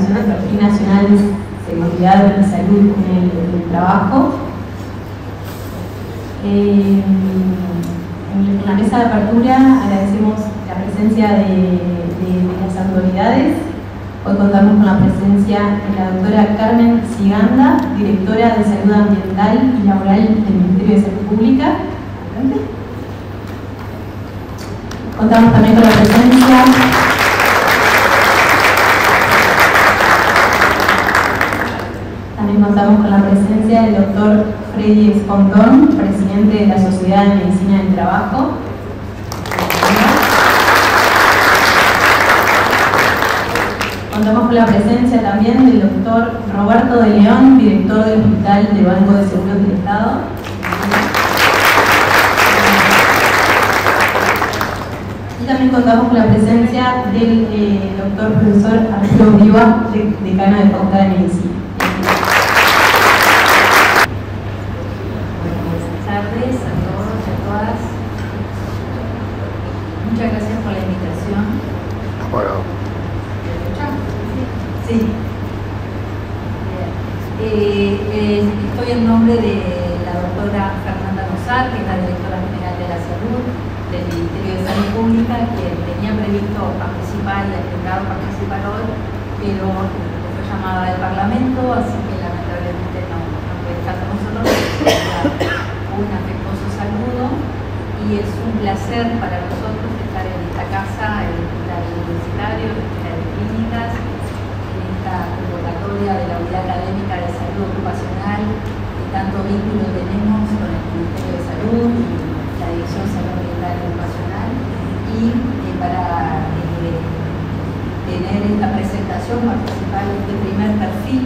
implementación del Perfil Nacional de Seguridad y Salud en el trabajo. En la mesa de apertura agradecemos la presencia de las autoridades. Hoy contamos con la presencia de la doctora Carmen Siganda, directora de Salud Ambiental y Laboral del Ministerio de Salud Pública. Contamos también con la presencia del doctor Freddy Espontón, presidente de la Sociedad de Medicina del Trabajo. Contamos con la presencia también del doctor Roberto de León, director del Hospital del Banco de Seguros del Estado. Y también contamos con la presencia del doctor profesor Arturo Viva, decano de Facultad de Medicina. Buenas tardes a todos y a todas. Muchas gracias por la invitación. Bueno. Sí. Estoy en nombre de la doctora Fernanda Nosar, que es la directora general de la Salud del Ministerio de Salud Pública, que tenía previsto participar y agendado participar hoy, pero fue llamada del Parlamento, así que lamentablemente no puede estar con nosotros. Un afectuoso saludo y es un placer para nosotros estar en esta casa, el Hospital Universitario, el Hospital de Clínicas, convocatoria de la Unidad Académica de Salud Ocupacional, que tanto vínculo tenemos con el Ministerio de Salud y la Dirección de Salud Ambiental y Ocupacional, y para tener esta presentación, participar en este primer perfil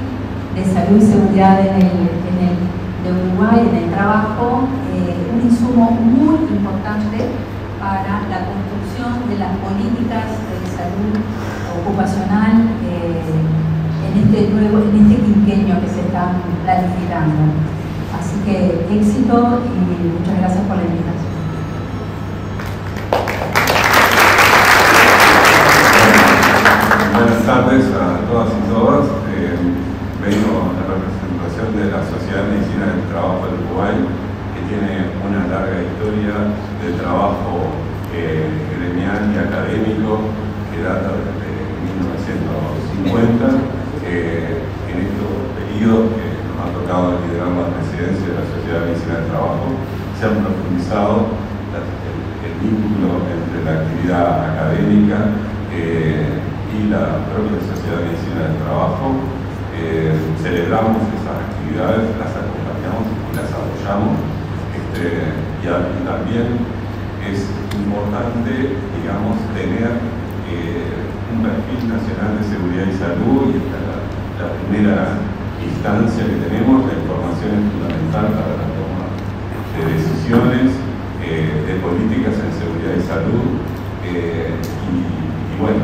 de salud y seguridad de Uruguay en el trabajo, un insumo muy importante para la construcción de las políticas de salud ocupacional en este quinquenio que se están planificando. Así que éxito y muchas gracias por la invitación. Buenas tardes a todas y todos. Vengo en representación de la Sociedad de Medicina del Trabajo del Uruguay, que tiene una larga historia de trabajo gremial y académico que data desde 1950. En estos periodos que nos ha tocado liderar la presidencia de la Sociedad de Medicina del Trabajo, se han profundizado el vínculo entre la actividad académica y la propia Sociedad de Medicina del Trabajo. Celebramos esas actividades, las acompañamos y las apoyamos. Y también es importante, digamos, tener un perfil nacional de seguridad y salud, y esta es la primera instancia que tenemos. La información es fundamental para la toma de decisiones, de políticas en seguridad y salud, y bueno,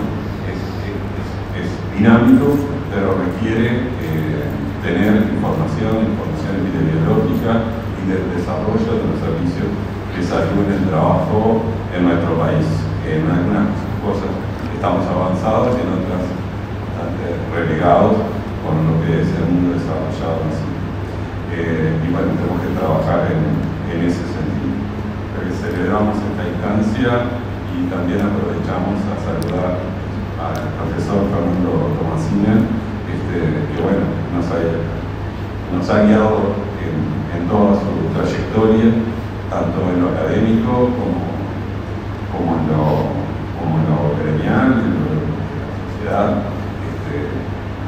es dinámico, pero requiere tener información epidemiológica y del desarrollo de los servicios de salud en el trabajo en nuestro país. En algunas cosas estamos avanzados y en otras bastante relegados con lo que es el mundo desarrollado en sí. Y bueno, tenemos que trabajar en ese sentido. Celebramos esta instancia y también aprovechamos a saludar al profesor Fernando Tomasina, que bueno, nos ha guiado en toda su trayectoria, tanto en lo académico como en lo gremial, en lo de la sociedad.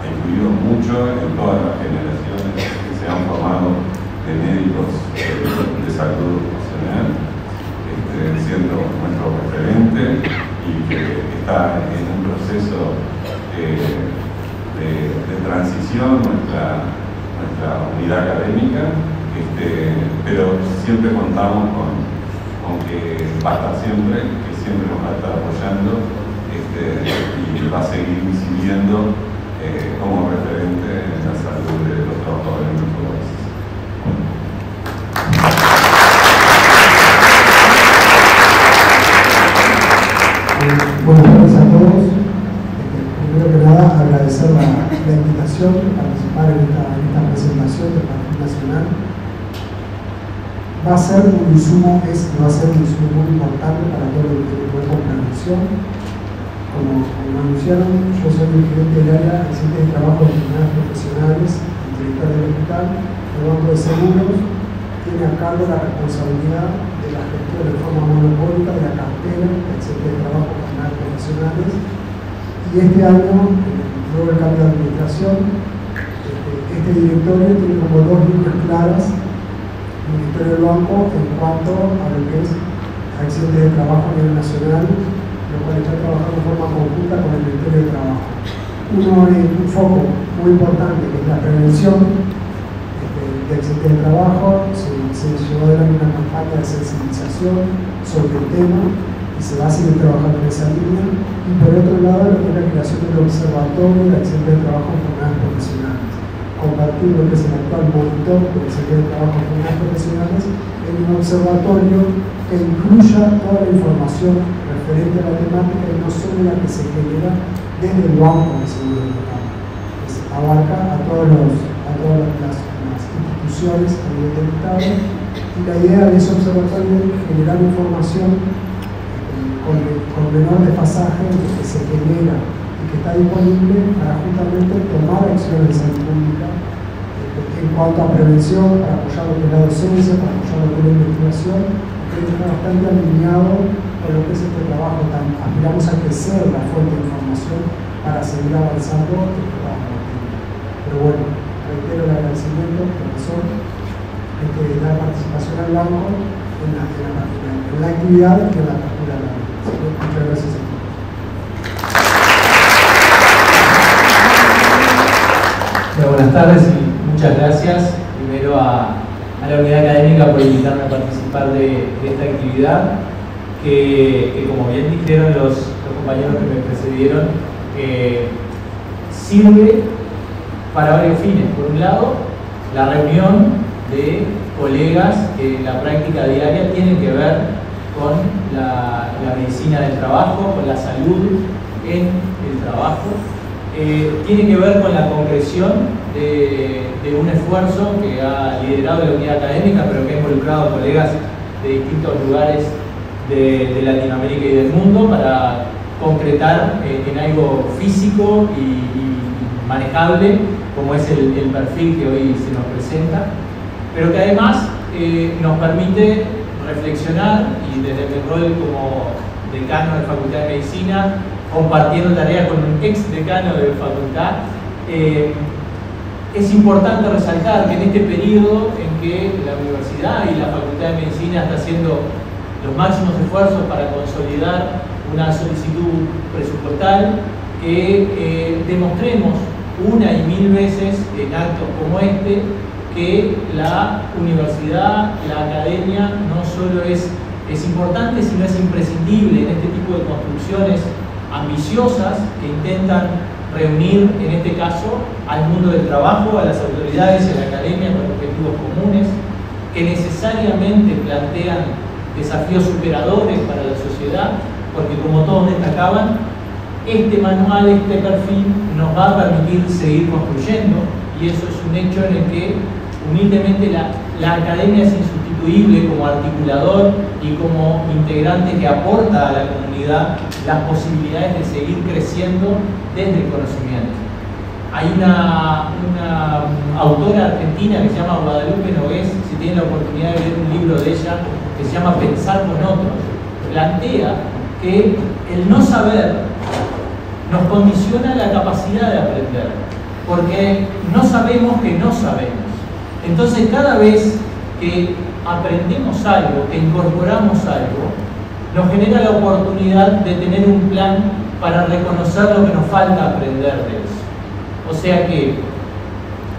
Ha influido mucho en todas las generaciones que se han formado de médicos de salud ocupacional, siendo nuestro referente, y que está en un proceso de transición nuestra unidad académica, pero siempre contamos con que va a estar siempre, que siempre nos va a estar apoyando, y va a seguir incidiendo como referente en la salud de los trabajadores de nuestro país. Buenas tardes a todos. Primero que nada, agradecer agradecer la invitación de participar en esta presentación del Perfil Nacional. Va a ser un insumo muy importante para todo lo que tiene que ver con prevención. Como anunciaron, yo soy el gerente del área de Centro de Trabajo de Enfermedades Profesionales, el director del hospital, el Banco de Seguros, tiene a cargo la responsabilidad de la gestión de forma monopólica de la cartera del Centro de Trabajo de Enfermedades Profesionales. Y este año, luego del cambio de administración, este directorio tiene como dos líneas claras, el directorio del banco en cuanto a lo que es accidentes de trabajo a nivel nacional, lo cual está trabajando de forma conjunta con el Ministerio de Trabajo. Un foco muy importante que es la prevención de accidentes de trabajo. Se llevó adelante una campaña de sensibilización sobre el tema y se va a seguir trabajando en esa línea. Y por otro lado, lo que es la creación del observatorio de accidentes de trabajo en enfermedades profesionales. Convertir lo que es el actual monitor de accidentes de trabajo en enfermedades profesionales en un observatorio que incluya toda la información referente a la temática y no solo la que se genera desde el Banco de Seguros del Estado. Abarca a todas las instituciones a nivel del Estado, y la idea de ese observatorio es generar información con menor desfasaje de lo que se genera y que está disponible para justamente tomar acciones de salud pública en cuanto a prevención, para apoyar lo que es la docencia, para apoyar lo que es la investigación, que está bastante alineado con lo que es este trabajo. Aspiramos a crecer la fuente de información para seguir avanzando en este trabajo. Pero bueno, reitero el agradecimiento, profesor, de la participación al banco en la actividad y en la apertura de la vida. Muchas gracias a todos. Buenas tardes y muchas gracias primero a la unidad académica por invitarme a participar de esta actividad que como bien dijeron los compañeros que me precedieron, sirve para varios fines. Por un lado, la reunión de colegas que en la práctica diaria tienen que ver con la medicina del trabajo, con la salud en el trabajo. Tiene que ver con la concreción de un esfuerzo que ha liderado la unidad académica, pero que ha involucrado a colegas de distintos lugares de Latinoamérica y del mundo para concretar en algo físico y manejable, como es el perfil que hoy se nos presenta, pero que además nos permite reflexionar, y desde mi rol como decano de Facultad de Medicina, compartiendo tareas con un ex decano de facultad, es importante resaltar que en este periodo en que la universidad y la Facultad de Medicina está haciendo los máximos esfuerzos para consolidar una solicitud presupuestal, que demostremos una y mil veces en actos como este que la universidad, la academia, no solo es importante, sino es imprescindible en este tipo de construcciones ambiciosas que intentan reunir, en este caso, al mundo del trabajo, a las autoridades y a la academia con objetivos comunes, que necesariamente plantean desafíos superadores para la sociedad, porque como todos destacaban, este manual, este perfil nos va a permitir seguir construyendo, y eso es un hecho en el que humildemente la academia es insustituible como articulador y como integrante que aporta a la comunidad las posibilidades de seguir creciendo desde el conocimiento. Hay una autora argentina que se llama Guadalupe Nogués, si tienen la oportunidad de leer un libro de ella que se llama Pensar con otros, plantea que el no saber nos condiciona la capacidad de aprender, porque no sabemos que no sabemos. Entonces, cada vez que aprendemos algo, que incorporamos algo, nos genera la oportunidad de tener un plan para reconocer lo que nos falta aprender de eso. O sea que,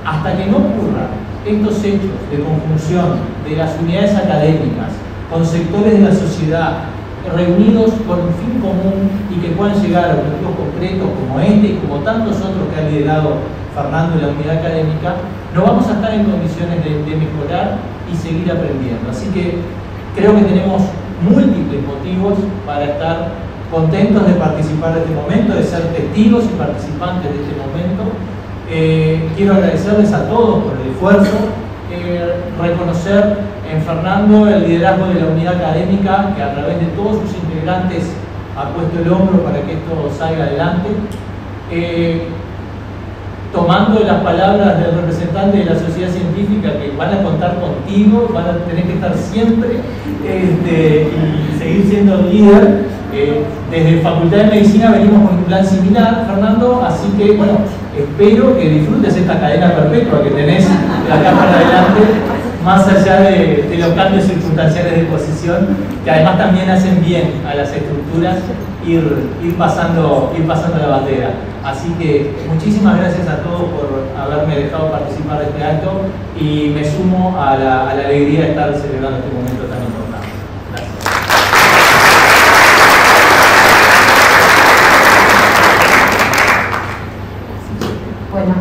hasta que no ocurran estos hechos de conjunción de las unidades académicas con sectores de la sociedad reunidos con un fin común y que puedan llegar a objetivos concretos como este y como tantos otros que ha liderado Fernando en la unidad académica, no vamos a estar en condiciones de mejorar y seguir aprendiendo. Así que creo que tenemos múltiples motivos para estar contentos de participar de este momento, de ser testigos y participantes de este momento. Quiero agradecerles a todos por el esfuerzo, reconocer en Fernando el liderazgo de la unidad académica que a través de todos sus integrantes ha puesto el hombro para que esto salga adelante. Tomando las palabras del representante de la sociedad científica, que van a contar contigo, van a tener que estar siempre y seguir siendo líder. Desde Facultad de Medicina venimos con un plan similar, Fernando, así que bueno, espero que disfrutes esta cadena perpetua que tenés de acá para adelante, más allá de los cambios circunstanciales de posición, que además también hacen bien a las estructuras ir pasando la bandera. Así que muchísimas gracias a todos por haberme dejado participar de este acto y me sumo a la alegría de estar celebrando este momento tan importante. Gracias. Bueno,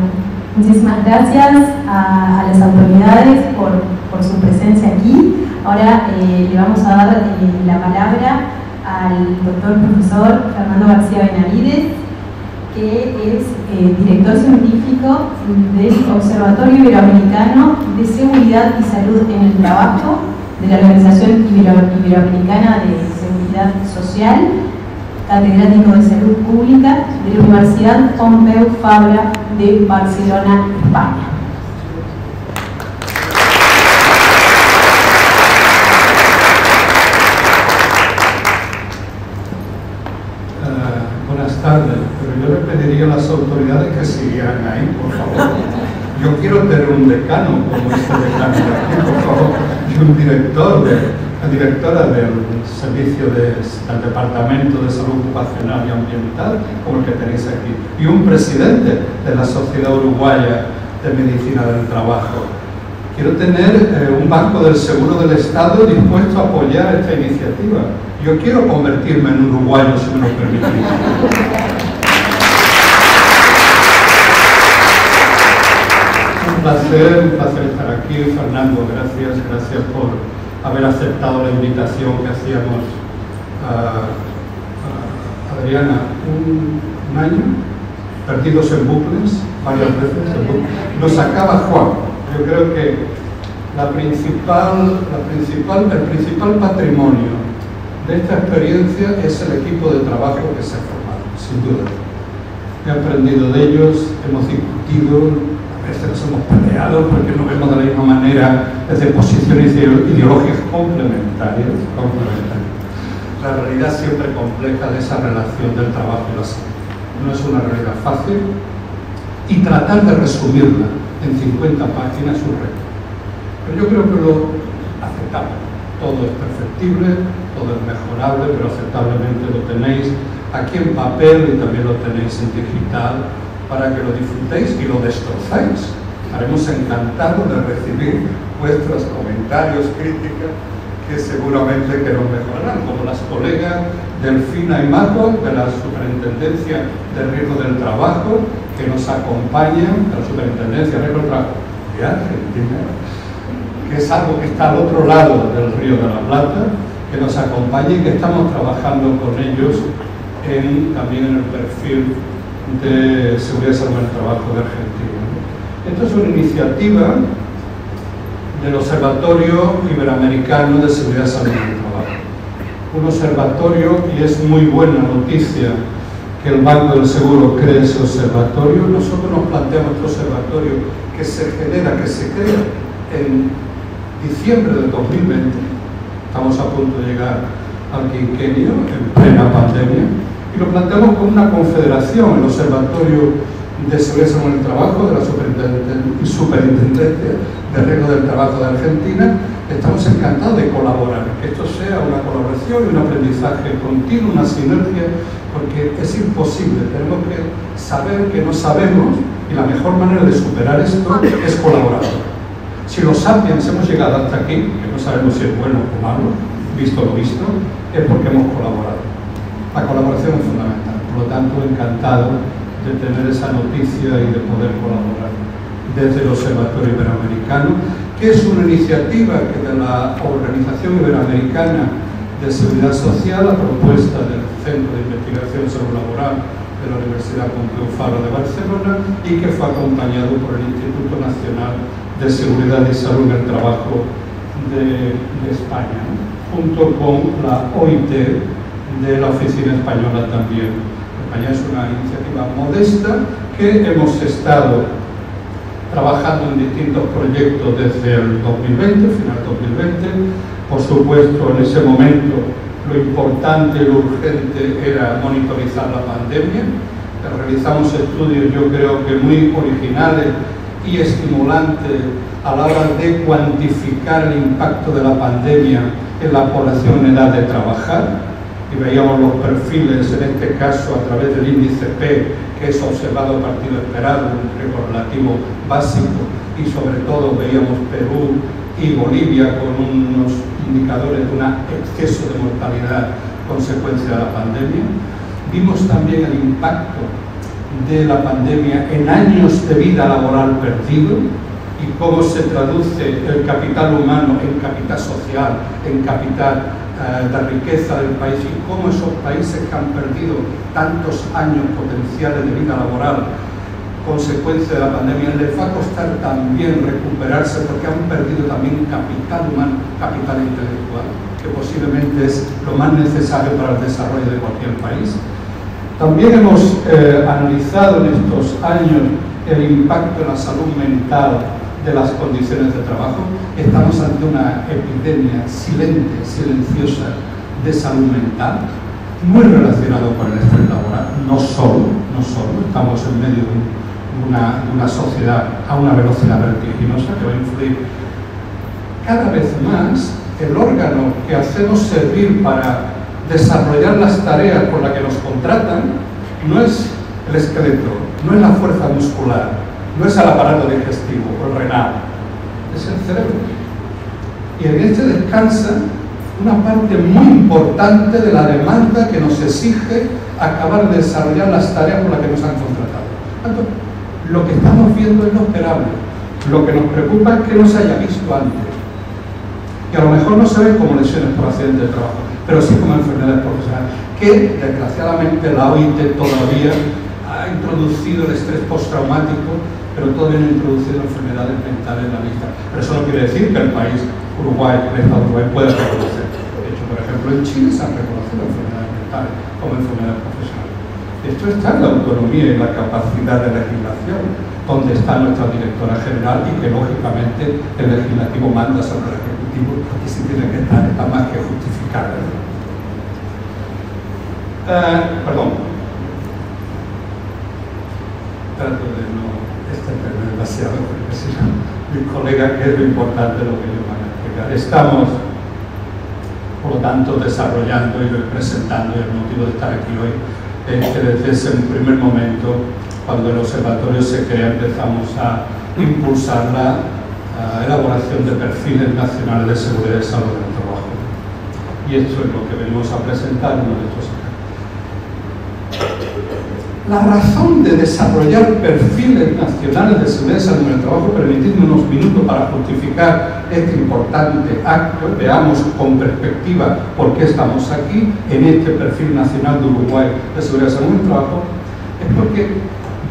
muchísimas gracias a las autoridades por su presencia aquí. Ahora le vamos a dar la palabra al doctor profesor Fernando García Benavides, que es director científico del Observatorio Iberoamericano de Seguridad y Salud en el Trabajo de la Organización Iberoamericana de Seguridad Social, catedrático de Salud Pública de la Universidad Pompeu Fabra de Barcelona, España. Buenas tardes, pero yo le pediría a las autoridades que siguieran ahí, por favor. Yo quiero tener un decano como este decano de aquí, por favor, y un director, la directora del servicio del Departamento de Salud Ocupacional y Ambiental, como el que tenéis aquí, y un presidente de la Sociedad Uruguaya de Medicina del Trabajo. Quiero tener un banco del Seguro del Estado dispuesto a apoyar esta iniciativa. Yo quiero convertirme en uruguayo, si me lo permitís. Un placer estar aquí, Fernando. Gracias por haber aceptado la invitación que hacíamos a Adriana. Un año, perdidos en bucles, varias veces en bucles. Nos sacaba Juan. Yo creo que el principal patrimonio de esta experiencia es el equipo de trabajo que se ha formado, sin duda. He aprendido de ellos, hemos discutido, a veces nos hemos peleado porque no vemos de la misma manera desde posiciones ideológicas complementarias. La realidad siempre compleja de esa relación del trabajo y la salud. No es una realidad fácil y tratar de resumirla en 50 páginas es un reto. Pero yo creo que lo aceptamos. Todo es perfectible, todo es mejorable, pero aceptablemente lo tenéis aquí en papel y también lo tenéis en digital para que lo disfrutéis y lo destrozáis. Estaremos encantados de recibir vuestros comentarios, críticas, que seguramente que nos mejorarán, como las colegas Delfina y Marco de la Superintendencia de Riesgo del Trabajo, que nos acompañan, de la Superintendencia de Riesgo del Trabajo de Argentina, que es algo que está al otro lado del Río de la Plata, que nos acompaña y que estamos trabajando con ellos también en el perfil de seguridad y salud en el trabajo de Argentina. Esto es una iniciativa del Observatorio Iberoamericano de Seguridad y Salud en el Trabajo. Un observatorio, y es muy buena noticia que el Banco del Seguro cree ese observatorio. Nosotros nos planteamos este observatorio que se crea en diciembre del 2020, estamos a punto de llegar al quinquenio, en plena pandemia, y lo planteamos como una confederación, el Observatorio de Seguridad en el Trabajo de la Superintendencia de Riesgo del Trabajo de Argentina. Estamos encantados de colaborar, que esto sea una colaboración y un aprendizaje continuo, una sinergia, porque es imposible, tenemos que saber que no sabemos y la mejor manera de superar esto es colaborar. Si los sapiens hemos llegado hasta aquí, que no sabemos si es bueno o malo, visto lo visto, es porque hemos colaborado. La colaboración es fundamental, por lo tanto encantado de tener esa noticia y de poder colaborar desde el Observatorio Iberoamericano, que es una iniciativa que de la Organización Iberoamericana de Seguridad Social, a propuesta del Centro de Investigación sobre Laboral de la Universidad Pompeu Fabra de Barcelona, y que fue acompañado por el Instituto Nacional de Seguridad y Salud en el Trabajo de España, junto con la OIT de la Oficina Española también. España es una iniciativa modesta que hemos estado trabajando en distintos proyectos desde el 2020, final 2020. Por supuesto, en ese momento lo importante y lo urgente era monitorizar la pandemia. Realizamos estudios, yo creo que muy originales y estimulantes a la hora de cuantificar el impacto de la pandemia en la población en edad de trabajar, y veíamos los perfiles, en este caso a través del índice P, que es observado a partir de esperado, un riesgo relativo básico, y sobre todo veíamos Perú y Bolivia con unos indicadores de un exceso de mortalidad consecuencia de la pandemia. Vimos también el impacto de la pandemia en años de vida laboral perdido y cómo se traduce el capital humano en capital social, en capital de riqueza del país, y cómo esos países que han perdido tantos años potenciales de vida laboral consecuencia de la pandemia les va a costar también recuperarse, porque han perdido también capital humano, capital intelectual, que posiblemente es lo más necesario para el desarrollo de cualquier país. También hemos analizado en estos años el impacto en la salud mental de las condiciones de trabajo. Estamos ante una epidemia silente, silenciosa de salud mental, muy relacionado con el estrés laboral, no solo, estamos en medio de una sociedad a una velocidad vertiginosa que va a influir cada vez más. El órgano que hacemos servir para desarrollar las tareas por las que nos contratan no es el esqueleto, no es la fuerza muscular, no es el aparato digestivo o el renal, es el cerebro. Y en este descansa una parte muy importante de la demanda que nos exige acabar de desarrollar las tareas por las que nos han contratado. Entonces, lo que estamos viendo es lo esperable. Lo que nos preocupa es que no se haya visto antes. Y a lo mejor no se ven como lesiones por accidente de trabajo, pero sí como enfermedades profesionales, que desgraciadamente la OIT todavía ha introducido el estrés postraumático, pero todavía no ha introducido enfermedades mentales en la lista. Pero eso no quiere decir que el país Uruguay, el Estado de Uruguay, pueda reconocer. De hecho, por ejemplo, en Chile se han reconocido enfermedades mentales como enfermedades profesionales. Esto está en la autonomía y la capacidad de legislación, donde está nuestra directora general, y que lógicamente el legislativo manda sobre el ejecutivo, porque si tiene que estar, está más que justificado. Perdón. Trato de no extenderme demasiado, porque si no, mi colega, que es lo importante lo que yo van a explicar. Estamos, por lo tanto, desarrollando y presentando, y el motivo de estar aquí hoy es que desde ese primer momento, cuando el observatorio se crea, empezamos a impulsar la elaboración de perfiles nacionales de seguridad y salud del trabajo. Y esto es lo que venimos a presentar uno de estos años. La razón de desarrollar perfiles nacionales de seguridad y salud en el trabajo, permitidme unos minutos para justificar este importante acto, veamos con perspectiva por qué estamos aquí en este perfil nacional de Uruguay de seguridad y salud en el trabajo, es porque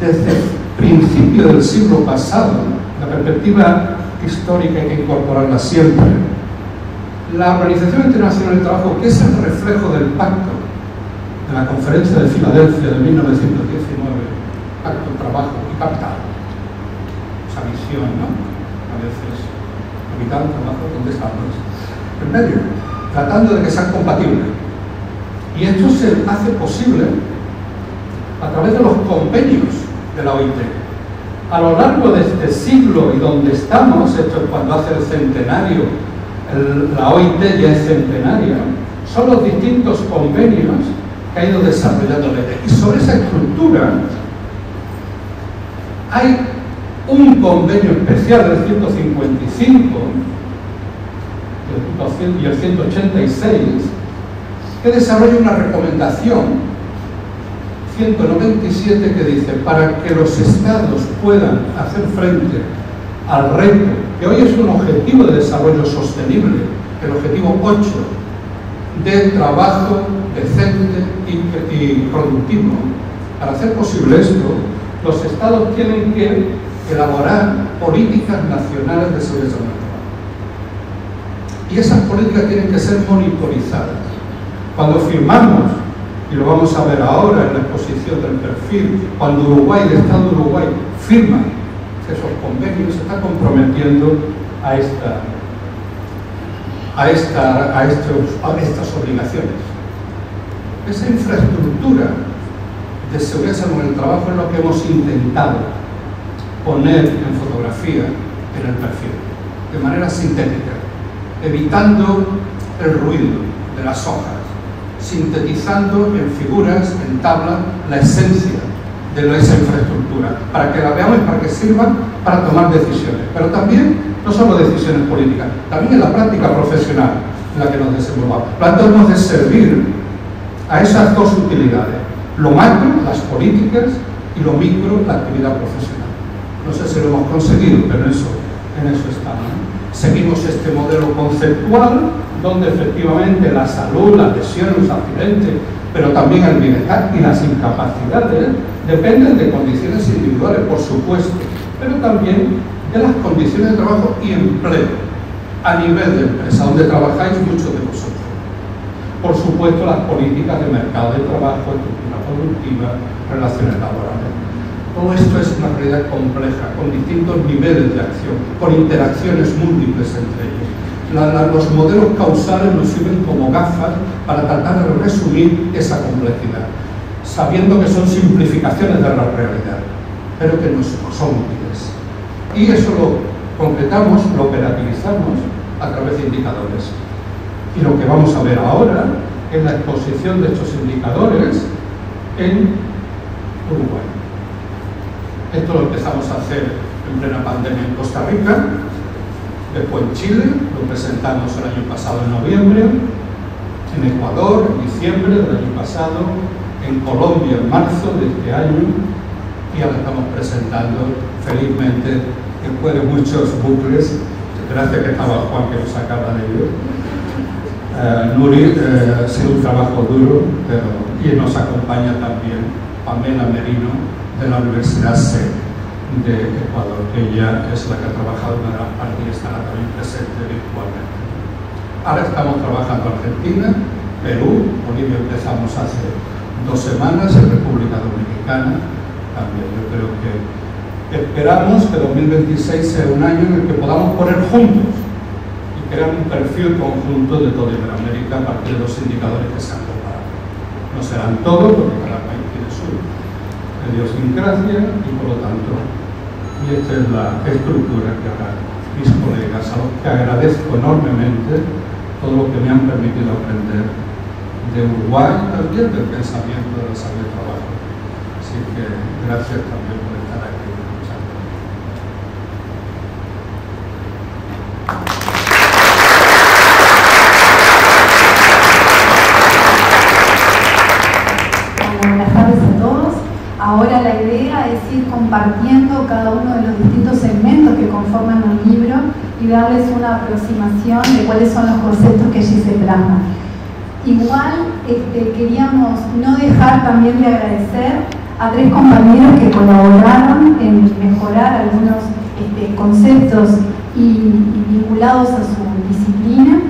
desde el principio del siglo pasado, la perspectiva histórica hay que incorporarla siempre, la Organización Internacional del Trabajo, que es el reflejo del pacto de la Conferencia de Filadelfia de 1919, Pacto, Trabajo y Capital, esa visión, ¿no? A veces, capital, trabajo, ¿dónde estamos? En medio, tratando de que sean compatibles. Y esto se hace posible a través de los convenios de la OIT. A lo largo de este siglo y donde estamos, esto es cuando hace el centenario, la OIT ya es centenaria, son los distintos convenios que ha ido desarrollando la OIT. Y sobre esa estructura hay un convenio especial del 155 y el 186 que desarrolla una recomendación 197 que dice: para que los estados puedan hacer frente al reto, que hoy es un objetivo de desarrollo sostenible, el objetivo 8 de trabajo decente y productivo. Para hacer posible esto, los Estados tienen que elaborar políticas nacionales de seguridad del trabajo. Y esas políticas tienen que ser monitorizadas. Cuando firmamos, y lo vamos a ver ahora en la exposición del perfil, cuando Uruguay, el Estado de Uruguay, firma esos convenios, se está comprometiendo a estas obligaciones. Esa infraestructura de seguridad en el trabajo es lo que hemos intentado poner en fotografía en el perfil, de manera sintética, evitando el ruido de las hojas, sintetizando en figuras, en tablas, la esencia de esa infraestructura, para que la veamos y para que sirva para tomar decisiones. Pero también, no solo decisiones políticas, también en la práctica profesional en la que nos desenvolvamos. Tratamos de servir a esas dos utilidades, lo macro, las políticas, y lo micro, la actividad profesional. No sé si lo hemos conseguido, pero en eso estamos. Seguimos este modelo conceptual, donde efectivamente la salud, las lesiones, los accidentes, pero también el bienestar y las incapacidades dependen de condiciones individuales, por supuesto, pero también de las condiciones de trabajo y empleo a nivel de empresa, donde trabajáis muchos de vosotros. Por supuesto, las políticas de mercado de trabajo, estructura productiva, relaciones laborales. Todo esto es una realidad compleja, con distintos niveles de acción, con interacciones múltiples entre ellos. Los modelos causales nos sirven como gafas para tratar de resumir esa complejidad, sabiendo que son simplificaciones de la realidad, pero que nos son útiles. Y eso lo concretamos, lo operativizamos a través de indicadores. Y lo que vamos a ver ahora es la exposición de estos indicadores en Uruguay. Esto lo empezamos a hacer en plena pandemia en Costa Rica, después en Chile, lo presentamos el año pasado en noviembre, en Ecuador en diciembre del año pasado, en Colombia en marzo de este año, y ahora estamos presentando felizmente después de muchos bucles, gracias que estaba Juan que nos sacaba de ello. Nuri, ha sido un trabajo duro, y nos acompaña también Pamela Merino de la Universidad C de Ecuador, que ella es la que ha trabajado en gran parte y estará también presente virtualmente. Ahora estamos trabajando en Argentina, Perú, Bolivia empezamos hace 2 semanas, en República Dominicana también. Yo creo que esperamos que 2026 sea un año en el que podamos poner juntos y crear un perfil conjunto de toda Iberoamérica a partir de los indicadores que se han comparado. No serán todos, porque cada país tiene su idiosincrasia y por lo tanto, y esta es la estructura que harán mis colegas, a los que agradezco enormemente todo lo que me han permitido aprender de Uruguay, también del pensamiento de la salud y trabajo. Así que gracias también por estar aquí. Buenas tardes a todos. Ahora la idea es ir compartiendo cada uno de los distintos segmentos que conforman el libro y darles una aproximación de cuáles son los conceptos que allí se plasman. Igual queríamos no dejar también de agradecer a 3 compañeros que colaboraron en mejorar algunos conceptos y vinculados a su disciplina,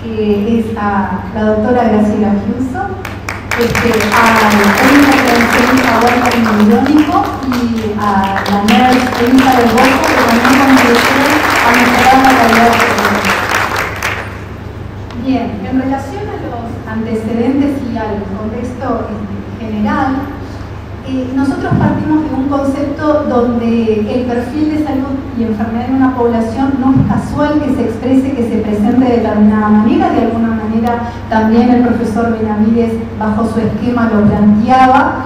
que es a la doctora Graciela Ayuso, al intervencionista Walter Milónico y a la nurse Elisa del Bosco, que también contribuyeron a mejorar la calidad de servicio. Bien, en relación a los antecedentes y al contexto general, nosotros partimos de un concepto donde el perfil de salud y enfermedad en una población no es casual que se exprese, que se presente de determinada manera. De alguna manera también el profesor Benavides bajo su esquema lo planteaba,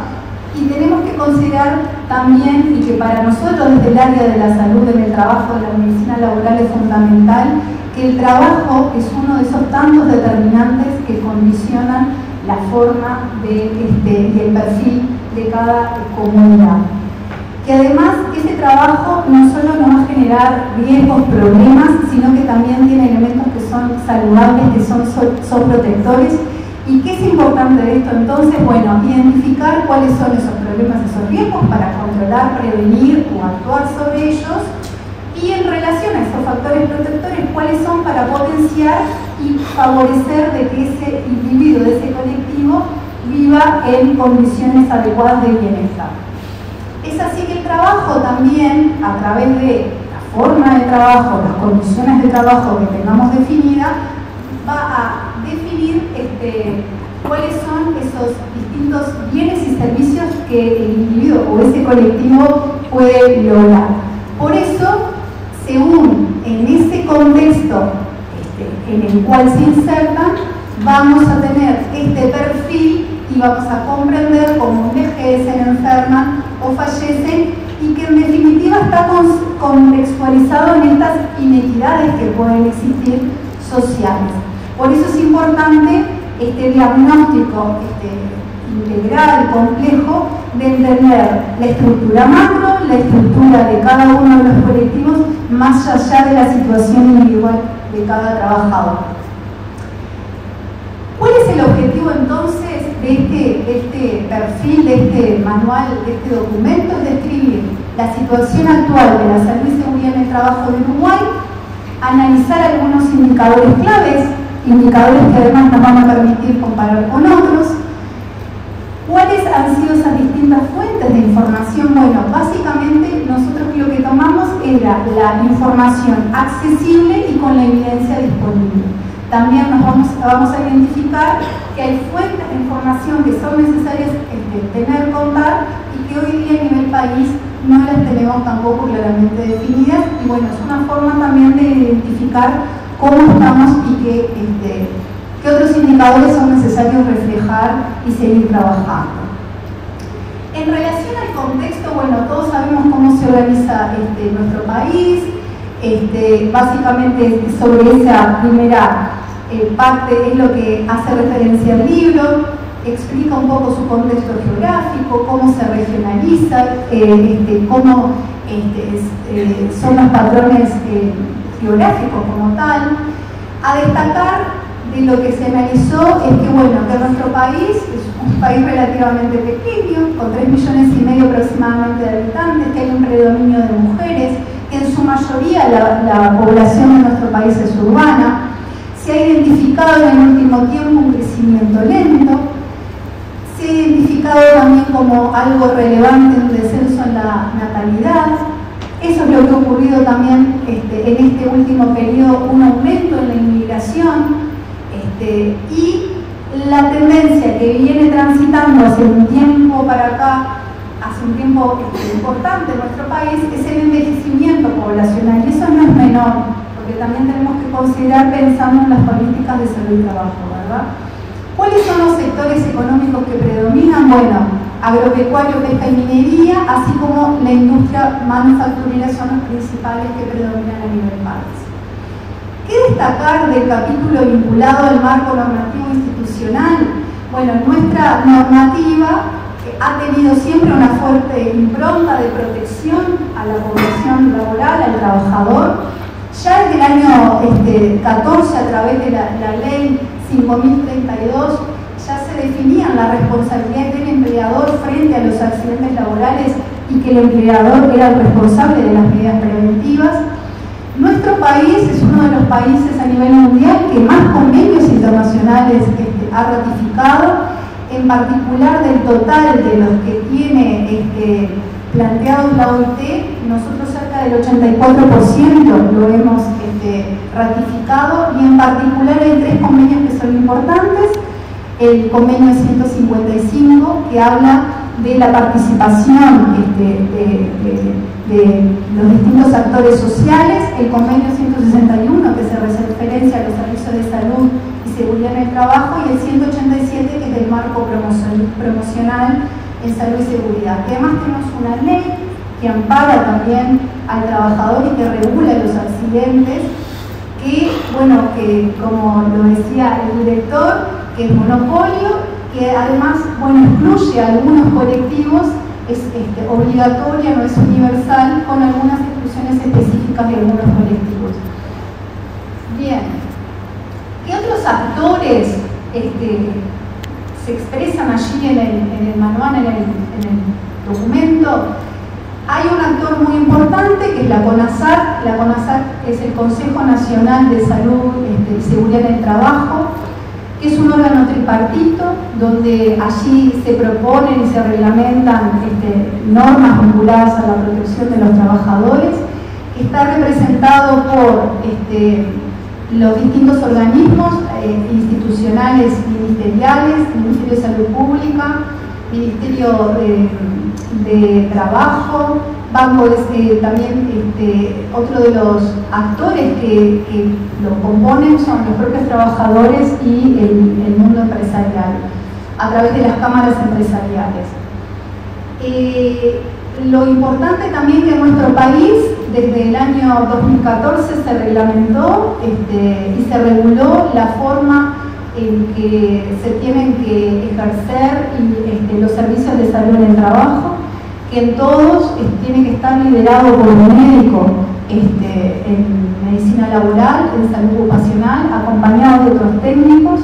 y tenemos que considerar también, y que para nosotros desde el área de la salud, en el trabajo de la medicina laboral es fundamental, que el trabajo es uno de esos tantos determinantes que condicionan la forma y el perfil de cada comunidad. que además ese trabajo no solo nos va a generar riesgos, problemas, sino que también tiene elementos que son saludables, que son protectores. ¿Y qué es importante de esto? Entonces, bueno, identificar cuáles son esos problemas, esos riesgos para controlar, prevenir o actuar sobre ellos, y en relación a esos factores protectores, cuáles son para potenciar y favorecer de que ese individuo, de ese colectivo, viva en condiciones adecuadas de bienestar. Es así que el trabajo también, a través de la forma de trabajo, las condiciones de trabajo que tengamos definidas, va a definir cuáles son esos distintos bienes y servicios que el individuo o ese colectivo puede lograr. Por eso, según en ese contexto en el cual se insertan, vamos a tener este perfil y vamos a comprender cómo envejecen, enferman o fallecen, y que en definitiva está contextualizado en estas inequidades que pueden existir sociales. Por eso es importante este diagnóstico integral, complejo, de entender la estructura macro, la estructura de cada uno de los colectivos, más allá de la situación individual de cada trabajador. ¿Cuál es el objetivo entonces de este perfil, de este manual, de este documento? Es describir la situación actual de la salud y seguridad en el trabajo de Uruguay, analizar algunos indicadores claves, indicadores que además nos van a permitir comparar con otros. ¿Cuáles han sido esas distintas fuentes de información? Bueno, básicamente nosotros lo que tomamos era la información accesible y con la evidencia disponible. También nos vamos a identificar que hay fuentes de información que son necesarias tener, contar, y que hoy día a nivel país no las tenemos tampoco claramente definidas. Y bueno, es una forma también de identificar cómo estamos y qué otros indicadores son necesarios reflejar y seguir trabajando. En relación al contexto, bueno, todos sabemos cómo se organiza nuestro país. Básicamente sobre esa primera parte es lo que hace referencia al libro, explica un poco su contexto geográfico, cómo se regionaliza, cómo son los patrones geográficos como tal. A destacar de lo que se analizó es que, bueno, que nuestro país es un país relativamente pequeño, con 3,5 millones aproximadamente de habitantes, que hay un predominio de mujeres, que en su mayoría la población de nuestro país es urbana. Se ha identificado en el último tiempo un crecimiento lento, se ha identificado también como algo relevante un descenso en la natalidad. Eso es lo que ha ocurrido también en este último periodo, un aumento en la inmigración, y la tendencia que viene transitando hace un tiempo para acá, hace un tiempo importante en nuestro país, es el envejecimiento poblacional, y eso no es menor, porque también tenemos que considerar pensando en las políticas de salud y trabajo, ¿verdad? ¿Cuáles son los sectores económicos que predominan? Bueno, agropecuario, pesca y minería, así como la industria manufacturera son los principales que predominan a nivel país. ¿Qué destacar del capítulo vinculado al marco normativo institucional? Bueno, nuestra normativa ha tenido siempre una fuerte impronta de protección a la población laboral, al trabajador. Ya desde el año 14, a través de la ley 5032, ya se definían las responsabilidades del empleador frente a los accidentes laborales y que el empleador era el responsable de las medidas preventivas. Nuestro país es uno de los países a nivel mundial que más convenios internacionales ha ratificado, en particular del total de los que tiene planteados la OIT, nosotros cerca del 84% lo hemos ratificado, y en particular hay 3 convenios que son importantes. El convenio 155, que habla de la participación de los distintos actores sociales, el convenio 161, que se referencia a los servicios de salud y seguridad en el trabajo, y el 187, que es del marco promocional en salud y seguridad. Además tenemos una ley que ampara también al trabajador y que regula los accidentes, que, bueno, que como lo decía el director, que es monopolio, que además, bueno, excluye a algunos colectivos es obligatoria, no es universal, con algunas exclusiones específicas de algunos colectivos. Bien, ¿qué otros actores se expresan allí en el manual, en el documento? Hay un actor muy importante que es la CONASAC. La CONASAC es el Consejo Nacional de Salud y Seguridad en el Trabajo, que es un órgano tripartito donde allí se proponen y se reglamentan normas vinculadas a la protección de los trabajadores, que está representado por los distintos organismos institucionales ministeriales, Ministerio de Salud Pública, Ministerio de Trabajo, Banco también otro de los actores que lo componen son los propios trabajadores y el mundo empresarial, a través de las cámaras empresariales. Lo importante también que en nuestro país, desde el año 2014 se reglamentó y se reguló la forma en que se tienen que ejercer los servicios de salud en el trabajo, que en todos tiene que estar liderado por un médico en medicina laboral, en salud ocupacional, acompañado de otros técnicos,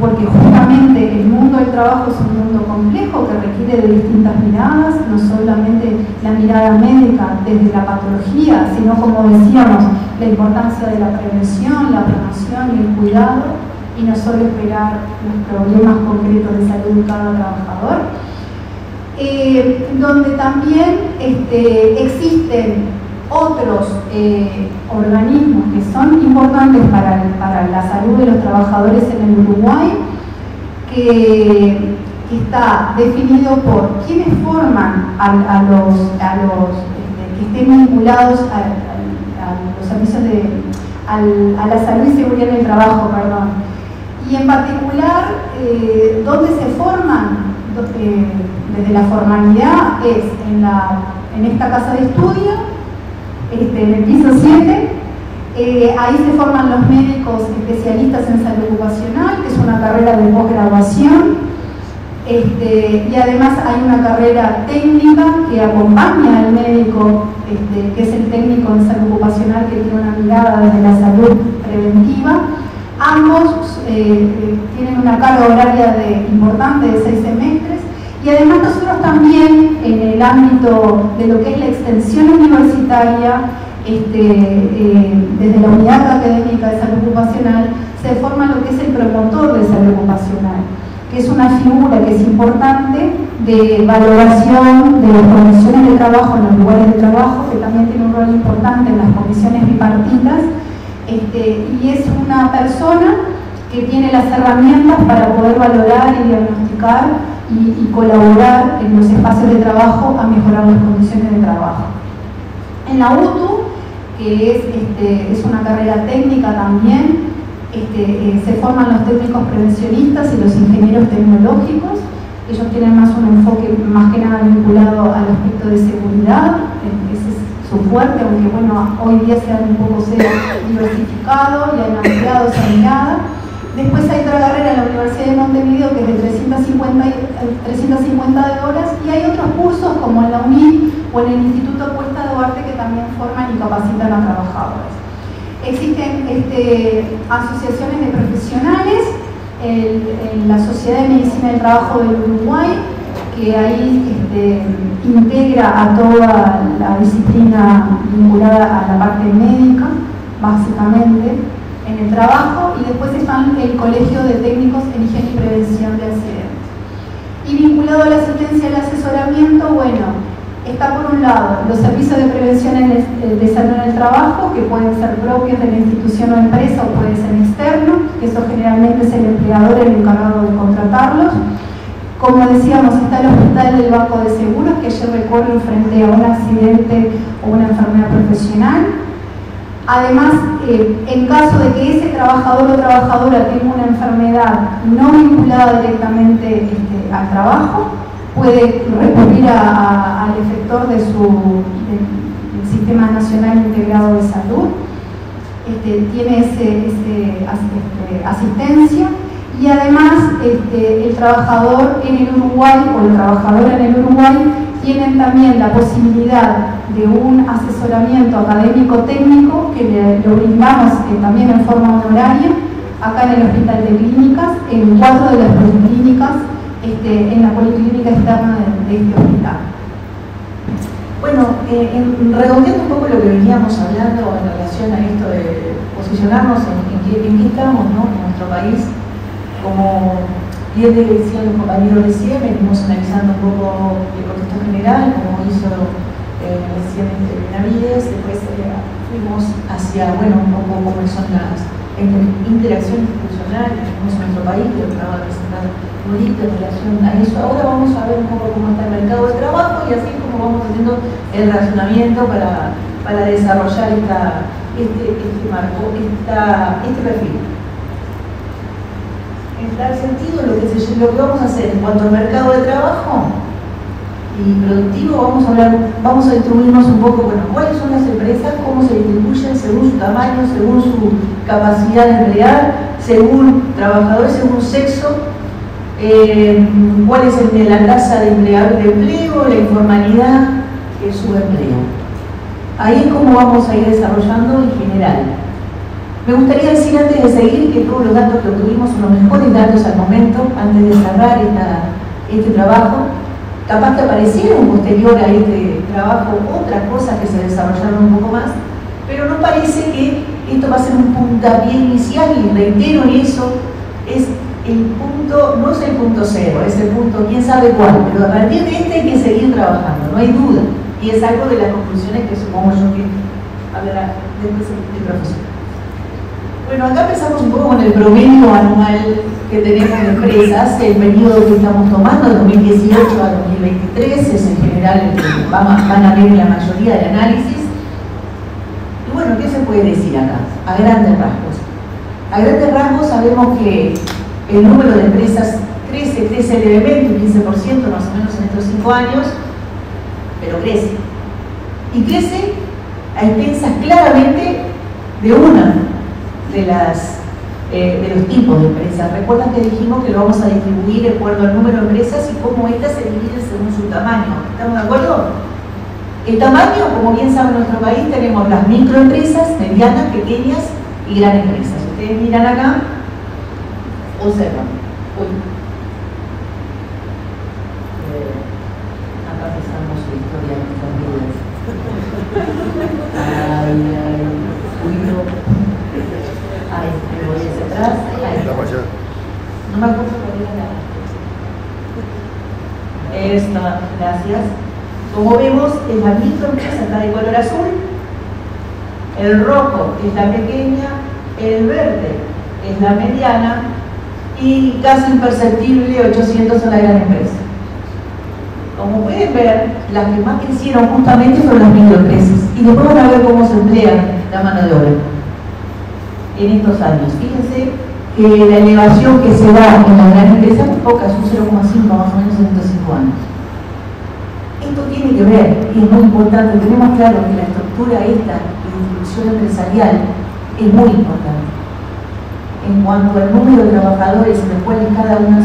porque justamente el mundo del trabajo es un mundo complejo que requiere de distintas miradas, no solamente la mirada médica desde la patología, sino, como decíamos, la importancia de la prevención, la promoción y el cuidado, y no solo esperar los problemas concretos de salud de cada trabajador. Donde también existen otros organismos que son importantes para la salud de los trabajadores en el Uruguay, que está definido por quienes forman a los que estén vinculados a los servicios a la salud y seguridad en el trabajo, perdón. Y en particular, ¿dónde se forman? Desde la formalidad es en esta casa de estudio, en el piso 7, ahí se forman los médicos especialistas en salud ocupacional, que es una carrera de posgraduación, y además hay una carrera técnica que acompaña al médico, que es el técnico en salud ocupacional, que tiene una mirada desde la salud preventiva. Ambos tienen una carga horaria importante de 6 semestres, y además nosotros también en el ámbito de lo que es la extensión universitaria, desde la unidad académica de salud ocupacional se forma lo que es el promotor de salud ocupacional, que es una figura que es importante de valoración de las condiciones de trabajo en los lugares de trabajo, que también tiene un rol importante en las comisiones bipartitas, y es una persona que tiene las herramientas para poder valorar y diagnosticar y colaborar en los espacios de trabajo a mejorar las condiciones de trabajo. En la UTU, que es una carrera técnica también, se forman los técnicos prevencionistas y los ingenieros tecnológicos. Ellos tienen más un enfoque más que nada vinculado al aspecto de seguridad, ese es su fuerte, aunque bueno, hoy día se han un poco diversificado y han ampliado esa mirada. Después hay otra carrera en la Universidad de Montevideo que es de 350 de horas, y hay otros cursos como en la UNIL o en el Instituto Cuesta Duarte que también forman y capacitan a trabajadores. Existen asociaciones de profesionales, la Sociedad de Medicina del Trabajo del Uruguay, que ahí integra a toda la disciplina vinculada a la parte médica, básicamente, en el trabajo, y después están el Colegio de Técnicos en Higiene y Prevención de Accidentes. Y vinculado a la asistencia y el asesoramiento, bueno, está por un lado los servicios de prevención de salud en el trabajo, que pueden ser propios de la institución o empresa o pueden ser externos, que eso generalmente es el empleador el encargado de contratarlos. Como decíamos, está el Hospital del Banco de Seguros, que ayer recorre frente a un accidente o una enfermedad profesional. Además, en caso de que ese trabajador o trabajadora tenga una enfermedad no vinculada directamente al trabajo, puede recurrir al efector del Sistema Nacional Integrado de Salud. Tiene asistencia, Y además el trabajador en el Uruguay o la trabajadora en el Uruguay tienen también la posibilidad de un asesoramiento académico técnico que lo brindamos también en forma honoraria acá en el Hospital de Clínicas, en 4 de las policlínicas, en la policlínica externa de este hospital. Bueno, redondeando un poco lo que veníamos hablando en relación a esto de posicionarnos en qué estamos, ¿no? En nuestro país, como bien decían los compañeros recién, venimos analizando un poco el contexto general, como hizo recién Benavides, después fuimos hacia, bueno, un poco cómo son las interacciones institucionales que tenemos en nuestro país, que lo acaba de presentar Nurita en relación a eso. Ahora vamos a ver un poco cómo está el mercado de trabajo y así como vamos haciendo el razonamiento para desarrollar este marco, este perfil. En tal sentido, lo que vamos a hacer en cuanto al mercado de trabajo y productivo, vamos a distribuirnos un poco, bueno, cuáles son las empresas, cómo se distribuyen según su tamaño, según su capacidad de emplear, según trabajadores, según sexo, cuál es la tasa de empleo, la informalidad, el subempleo. Ahí es como vamos a ir desarrollando en general. Me gustaría decir antes de seguir que todos los datos que obtuvimos son los mejores datos al momento, antes de cerrar este trabajo. Capaz que aparecieron posterior a este trabajo otras cosas que se desarrollaron un poco más, pero nos parece que esto va a ser un puntapié inicial y reitero en eso, es el punto, no es el punto cero, es el punto quién sabe cuál, pero a partir de este hay que seguir trabajando, no hay duda, y es algo de las conclusiones que supongo yo que hablará después el profesor. Bueno, acá empezamos un poco con el promedio anual que tenemos de empresas, el periodo que estamos tomando, de 2018 a 2023, es en general el que van a ver la mayoría del análisis. Y bueno, ¿qué se puede decir acá? A grandes rasgos. A grandes rasgos sabemos que el número de empresas crece levemente, un 15% más o menos en estos 5 años, pero crece. Y crece a expensas claramente de una de los tipos de empresas. Recuerdan que dijimos que lo vamos a distribuir de acuerdo al número de empresas y cómo estas se dividen según su tamaño. ¿Estamos de acuerdo? El tamaño, como bien sabe nuestro país, tenemos las microempresas, medianas, pequeñas y grandes empresas. Ustedes miran acá, observan. Acá empezamos la historia de nuestras vidas. Ahí, me voy hacia atrás. No me acuerdo cuál era la... Esta, gracias. Como vemos, es la microempresa, está de color azul. El rojo es la pequeña, el verde es la mediana y casi imperceptible, 800 son la gran empresa. Como pueden ver, las que más crecieron justamente fueron las microempresas. Y después van a ver cómo se emplea la mano de obra en estos años. Fíjense que la elevación que se da en la gran empresa es poca, es un 0,5 más o menos en estos 5 años. Esto tiene que ver, y es muy importante, tenemos claro que la estructura esta de distribución empresarial es muy importante. En cuanto al número de trabajadores en los cuales cada uno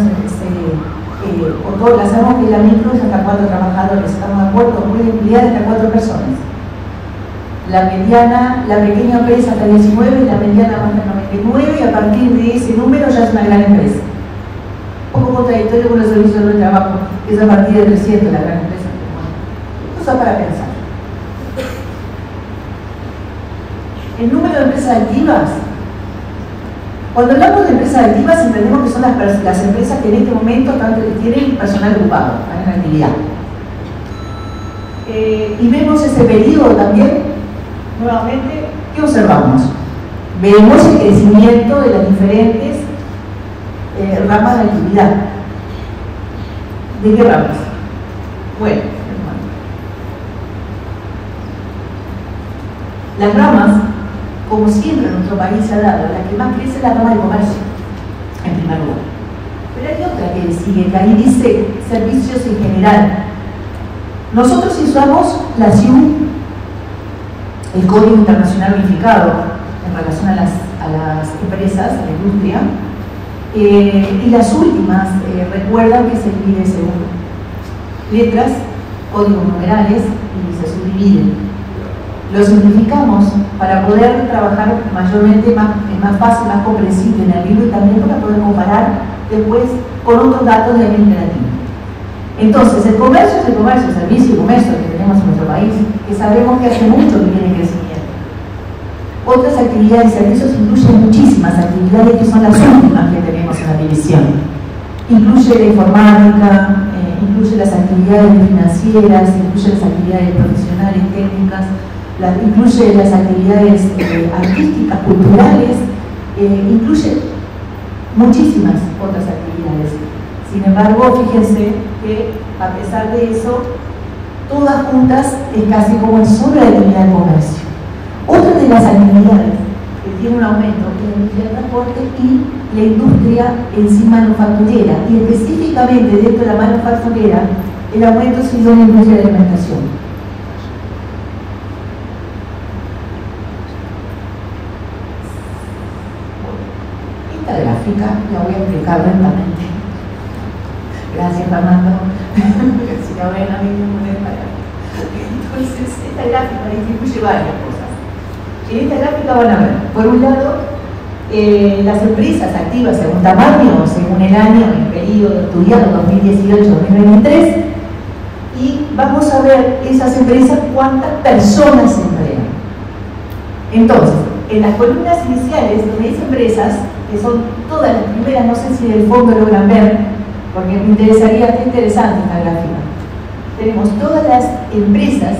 otorga, sabemos que la micro es hasta 4 trabajadores, ¿estamos de acuerdo? Puede emplear hasta 4 personas. La mediana, la pequeña empresa hasta 19, la mediana hasta 99 y a partir de ese número ya es una gran empresa. Un poco contradictorio con los servicios de trabajo, que es a partir de 300 la gran empresa. Cosa para pensar. El número de empresas activas. Cuando hablamos de empresas activas entendemos que son las empresas que en este momento tienen personal ocupado, en actividad. Y vemos ese periodo también. Nuevamente, ¿qué observamos? Vemos el crecimiento de las diferentes ramas de actividad. ¿De qué ramas? Bueno, las ramas, como siempre en nuestro país se ha dado, la que más crece es la rama de comercio, en primer lugar. Pero hay otra que sigue, que ahí dice servicios en general. Nosotros usamos la CIU, el Código Internacional Unificado en relación a las empresas, a la industria, y las últimas recuerdan que se divide según letras, códigos numerales y se subdividen. Lo simplificamos para poder trabajar mayormente más fácil, más comprensible en el libro y también para poder comparar después con otros datos de América Latina. Entonces, el comercio es el comercio, el servicio y comercio que tenemos en nuestro país, que sabemos que hace mucho que tiene crecimiento. Otras actividades y servicios incluyen muchísimas actividades que son las últimas que tenemos en la división. Incluye la informática, incluye las actividades financieras, incluye las actividades profesionales, técnicas, incluye las actividades artísticas, culturales, incluye muchísimas otras actividades. Sin embargo, fíjense que a pesar de eso, todas juntas es casi como el solo la actividad de comercio. Otra de las actividades que tiene un aumento es la industria del transporte y la industria en sí manufacturera, y específicamente dentro de la manufacturera, el aumento ha sido en la industria de la alimentación. Esta gráfica la voy a explicar lentamente. Gracias, Fernando. Si la ven a mí me molesta. Entonces, esta gráfica distribuye varias cosas. En esta gráfica van a ver, por un lado, las empresas activas según tamaño, según el año, el periodo estudiado 2018-2023, y vamos a ver esas empresas cuántas personas se emplean. Entonces, en las columnas iniciales, donde dice empresas, que son todas las primeras, no sé si del fondo logran ver, porque me interesaría, es interesante esta gráfica. Tenemos todas las empresas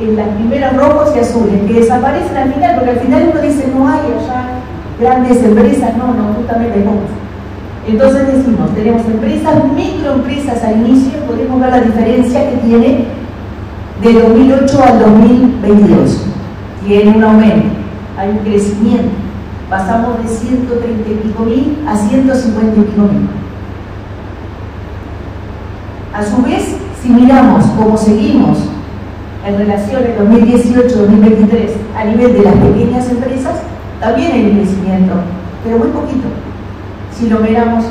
en las primeras rojos y azules que desaparecen al final, porque al final uno dice no hay allá grandes empresas, no, justamente no. Entonces decimos, tenemos empresas, microempresas al inicio, podemos ver la diferencia que tiene de 2008 al 2022. Tiene un aumento, hay un crecimiento. Pasamos de 130 y pico mil a 150 y pico mil. A su vez, si miramos cómo seguimos en relación al 2018-2023 a nivel de las pequeñas empresas, también hay un crecimiento, pero muy poquito. Si lo miramos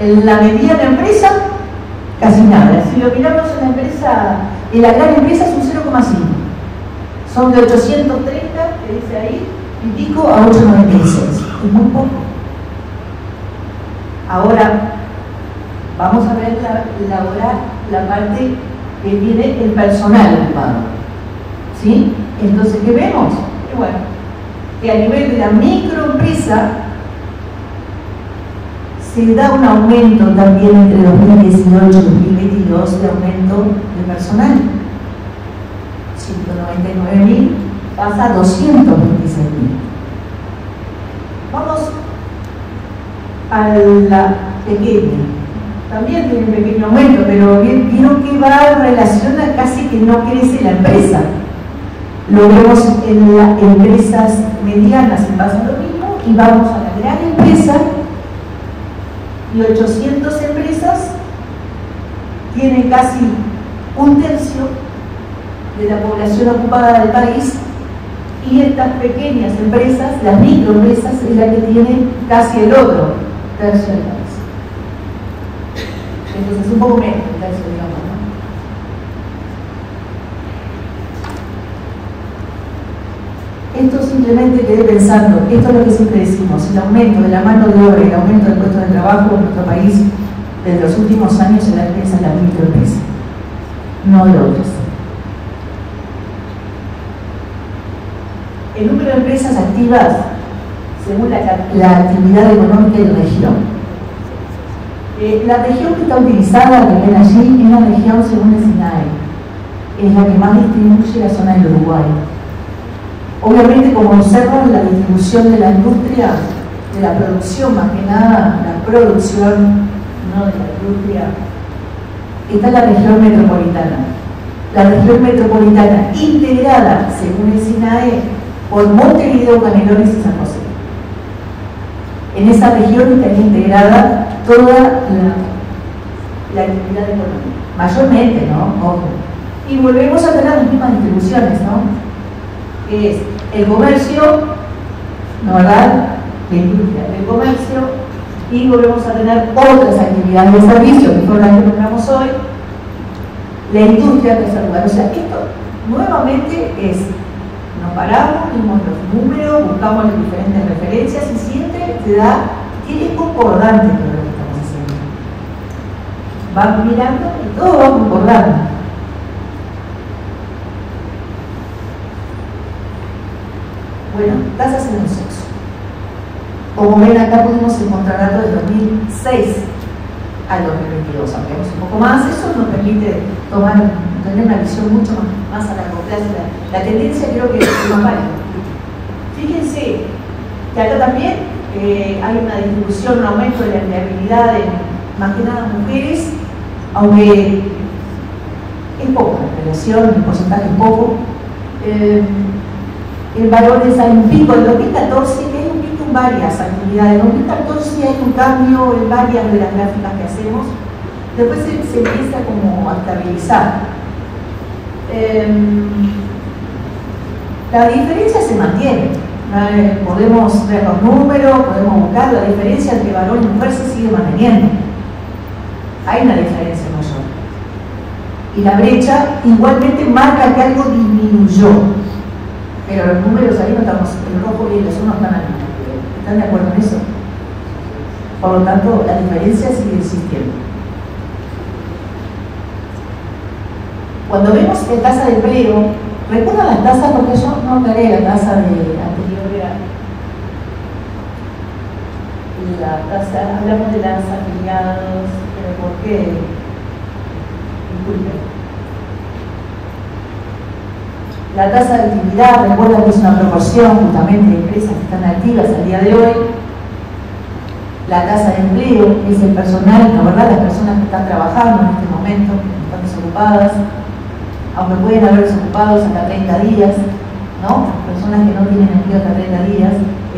en la mediana empresa, casi nada. Si lo miramos en la empresa, en la gran empresa es un 0,5. Son de 830, que dice ahí, y pico a 896. Es muy poco. Ahora, vamos a ver la parte que tiene el personal ocupado. ¿Sí? Entonces, ¿qué vemos? Y bueno, que a nivel de la microempresa se da un aumento también entre 2018 y 2022 de aumento de personal. 199.000 pasa a 226.000. Vamos a la pequeña. También tiene un pequeño aumento, pero vieron que va en relación a casi que no crece la empresa. Lo vemos en las empresas medianas, pasa lo mismo, y vamos a la gran empresa, y 800 empresas tienen casi un tercio de la población ocupada del país, y estas pequeñas empresas, las microempresas, es la que tiene casi el otro tercio del país. Entonces, un poco menos el tercio, digamos, ¿no? Esto simplemente quedé pensando, esto es lo que siempre decimos, el aumento de la mano de obra y el aumento del puesto de trabajo en nuestro país desde los últimos años se la empresa en la microempresa, no de otras. El número de empresas activas según la actividad económica y la región. La región que está utilizada, que ven allí, es la región según el SINAE, es la que más distribuye la zona del Uruguay. Obviamente, como observan, la distribución de la industria, de la producción, más que nada, la producción, no de la industria, está en la región metropolitana. La región metropolitana integrada, según el SINAE, por Montevideo, Canelones y San José. En esa región está integrada toda la actividad económica, mayormente, ¿no? Ojo. Y volvemos a tener las mismas distribuciones, ¿no? Que es el comercio, ¿no, verdad? La industria, el comercio, y volvemos a tener otras actividades de servicio, que fueron las que nombramos hoy, la industria tercer. O sea, esto nuevamente es, nos paramos, vimos los números, buscamos las diferentes referencias y siempre te da, es concordante con lo que estamos haciendo. Van mirando y todo va concordando. Bueno, tasas en el sexo. Como ven, acá pudimos encontrar datos del 2006 al 2022, aunque es un poco más. Eso nos permite tener una visión mucho más a largo plazo. La tendencia creo que es más válida. Fíjense que acá también hay una distribución, un aumento de la empleabilidad de más que nada mujeres, aunque es poco, la relación, el porcentaje es poco. En varones hay un pico. En 2014 hay un pico en varias actividades. En 2014 hay un cambio en varias de las gráficas que hacemos. Después se empieza como a estabilizar. La diferencia se mantiene. Podemos ver los números, podemos buscar. La diferencia entre varón y mujer se sigue manteniendo. Hay una diferencia mayor. Y la brecha igualmente marca que algo disminuyó. Pero los números ahí no estamos, el rojo y el azul no están ahí. ¿Están de acuerdo en eso? Por lo tanto, la diferencia sigue existiendo. Cuando vemos la tasa de empleo, ¿recuerdan las tasas? Porque yo no aclaré la tasa de anterior, era la tasa, hablamos de las afiliados, pero ¿por qué? Disculpen. La tasa de actividad, recuerden que es una proporción justamente de empresas que están activas al día de hoy. La tasa de empleo es el personal, la verdad, las personas que están trabajando en este momento, que están desocupadas, aunque pueden haber desocupados hasta 30 días, ¿no? Personas que no tienen empleo hasta 30 días,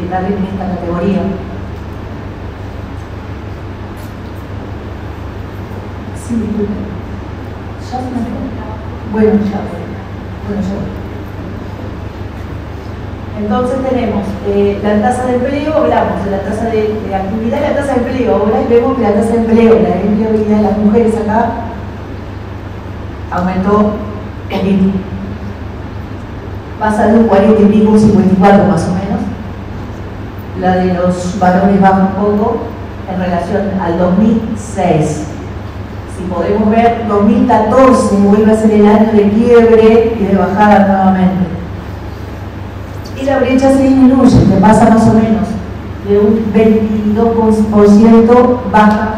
también en esta categoría. Sí, disculpen. ¿Ya se me fue? Bueno, ya fue. Bueno, ya fue. Entonces tenemos la tasa de empleo, hablamos de la tasa de actividad y la tasa de empleo. Ahora vemos que la tasa de empleo, la empleabilidad de las mujeres acá aumentó un poquito. Pasa de un 40 y pico, un 54 más o menos. La de los varones baja un poco en relación al 2006. Si podemos ver, 2014 vuelve a ser el año de quiebre y de bajada nuevamente. Y la brecha se disminuye, se pasa más o menos de un 22% baja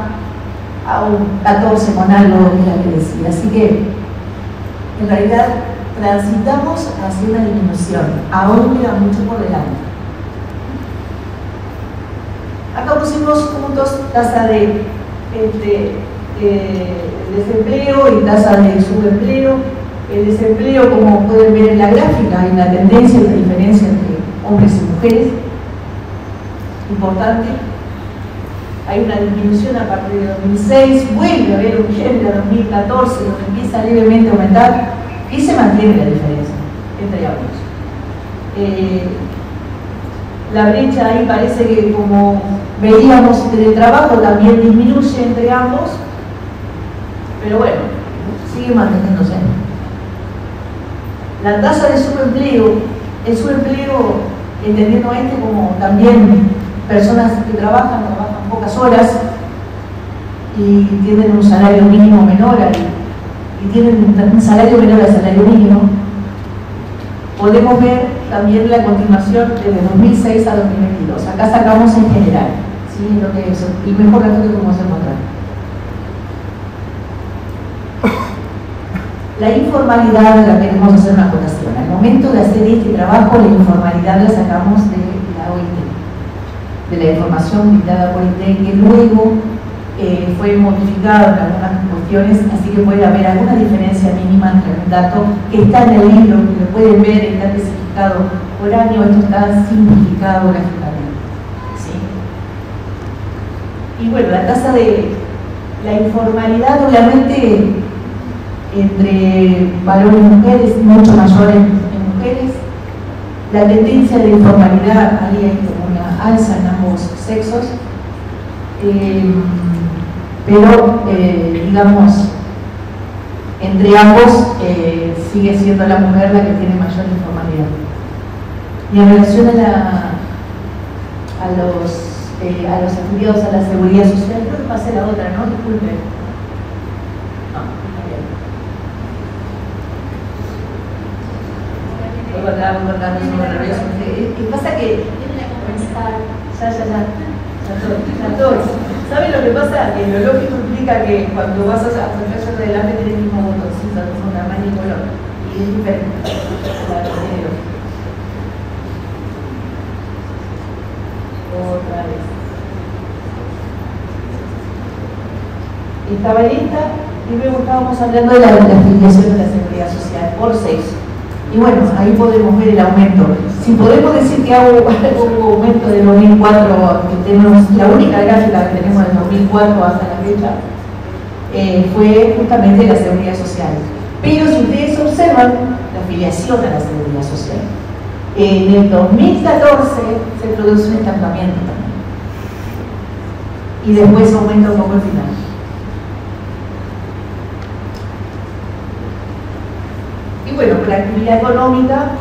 a un 14% con algo que la que decía. Así que, en realidad, transitamos hacia una disminución. Aún queda mucho por delante. Acá pusimos puntos, tasa de desempleo y tasa de subempleo. El desempleo, como pueden ver en la gráfica, hay una tendencia, una diferencia entre hombres y mujeres importante. Hay una disminución a partir de 2006, vuelve a haber un quiebre a 2014, donde empieza levemente a aumentar y se mantiene la diferencia entre ambos. La brecha ahí parece que, como veíamos, el trabajo también disminuye entre ambos, pero bueno, sigue manteniéndose. La tasa de subempleo, el subempleo, entendiendo como también personas que trabajan pocas horas y tienen un salario mínimo menor y tienen un salario menor al salario mínimo, podemos ver también la continuación desde 2006 a 2022. Acá sacamos en general, ¿sí? Lo que es el mejor dato que podemos encontrar. La informalidad, la queremos hacer una acotación. Al momento de hacer este trabajo, la informalidad la sacamos de la OIT, de la información brindada por OIT, que luego fue modificada en algunas cuestiones, así que puede haber alguna diferencia mínima entre un dato que está en el libro, que lo pueden ver, está especificado por año, esto está simplificado gráficamente. ¿Sí? Y bueno, la tasa de la informalidad, obviamente, entre varones y mujeres, mucho mayor en mujeres. La tendencia de informalidad, ahí hay como una alza en ambos sexos. pero digamos, entre ambos sigue siendo la mujer la que tiene mayor informalidad. Y en relación a los afiliados a la seguridad social, creo que pasé la otra, ¿no? Disculpe. No, está bien. Voy a contar, ¿qué pasa? Que ¿saben lo que pasa? Que lo lógico implica que cuando vas a apuntar hacia adelante tienes el mismo botoncito, no son tamaño y color. Y es diferente. Otra vez. Estaba lista y luego estábamos hablando de la afiliación de la seguridad social por sexo. Y bueno, ahí podemos ver el aumento. Si podemos decir que hubo un aumento de 2004, que tenemos la única gráfica que tenemos del 2004 hasta la fecha, fue justamente la seguridad social. Pero si ustedes observan la afiliación a la seguridad social, en el 2014 se produce un estancamiento también. Y después aumenta un poco el final. Y bueno, con la actividad económica,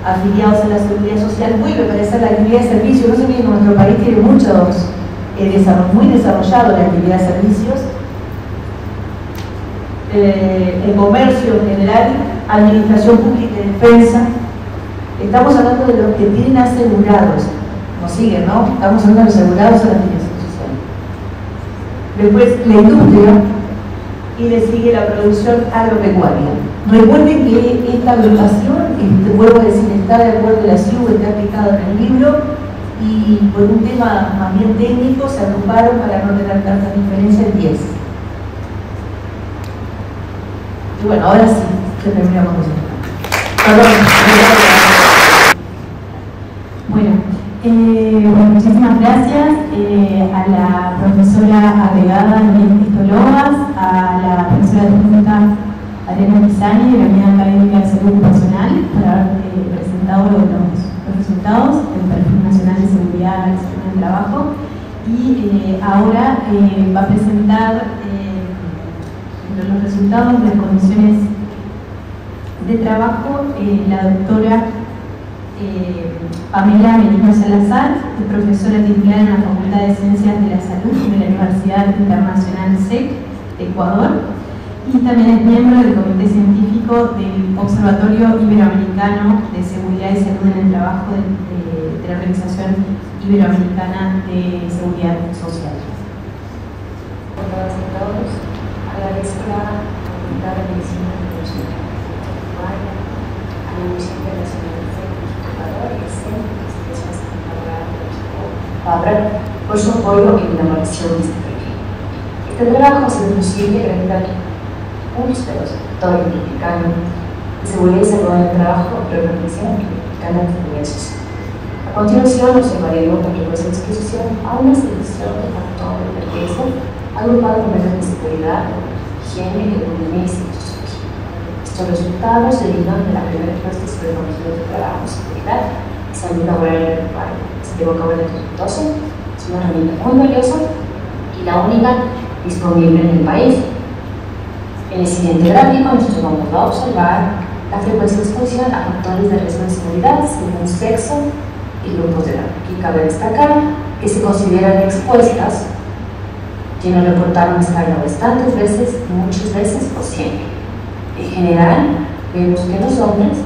afiliados a la seguridad social, vuelve a aparecer la actividad de servicios. No se olviden que nuestro país tiene muy desarrollado la actividad de servicios, el comercio en general, administración pública y defensa. Estamos hablando de los que tienen asegurados, nos siguen, ¿no? Estamos hablando de los asegurados a la afiliación social. Después la industria y le sigue la producción agropecuaria. Recuerden que esta agrupación, vuelvo a decir, está de acuerdo a la CIU, está explicado en el libro, y por un tema más bien técnico se agruparon para no tener tantas diferencias en 10. Y bueno, ahora sí, que terminamos con esto. Bueno, muchísimas gracias a la profesora agregada Miguel Cristologas, a la profesora adjunta Ariana Pisani de la Unidad Académica de Salud Ocupacional por haber presentado los resultados del Perfil Nacional de Seguridad en el Trabajo. Y ahora va a presentar los resultados de las condiciones de trabajo la doctora Pamela Merino Salazar, es profesora titular en la Facultad de Ciencias de la Salud de la Universidad Internacional SEC de Ecuador, y también es miembro del Comité Científico del Observatorio Iberoamericano de Seguridad y Salud en el Trabajo de la Organización Iberoamericana de Seguridad Social. A todas y todos, agradezco la Facultad de Medicina de la Universidad Uruguaya, a la Universidad Internacional de Ecuador y el Centro de Investigaciones Laborales de Pabra por su apoyo en la elaboración de este proyecto. Este trabajo ha sido posible gracias a muchos de los actores mexicanos de seguridad y salud en el trabajo de la Organización Mexicana de Seguridad Social. A continuación, observaremos la propuesta de exposición a una selección de factores de riesgo agrupados en medios de seguridad, higiene, economía y psicología. Estos resultados derivan de la primera encuesta sobre condiciones de trabajo, seguridad y salud laboral en el Uruguay. Se llevó a cabo en el 2012, es una herramienta muy valiosa y la única disponible en el país. En el siguiente gráfico nosotros vamos a observar la frecuencia de exposición a factores de riesgo de seguridad según sexo y grupos de edad. Aquí cabe destacar que se consideran expuestas quienes reportaron estar bastantes veces, muchas veces o siempre. En general, vemos que los hombres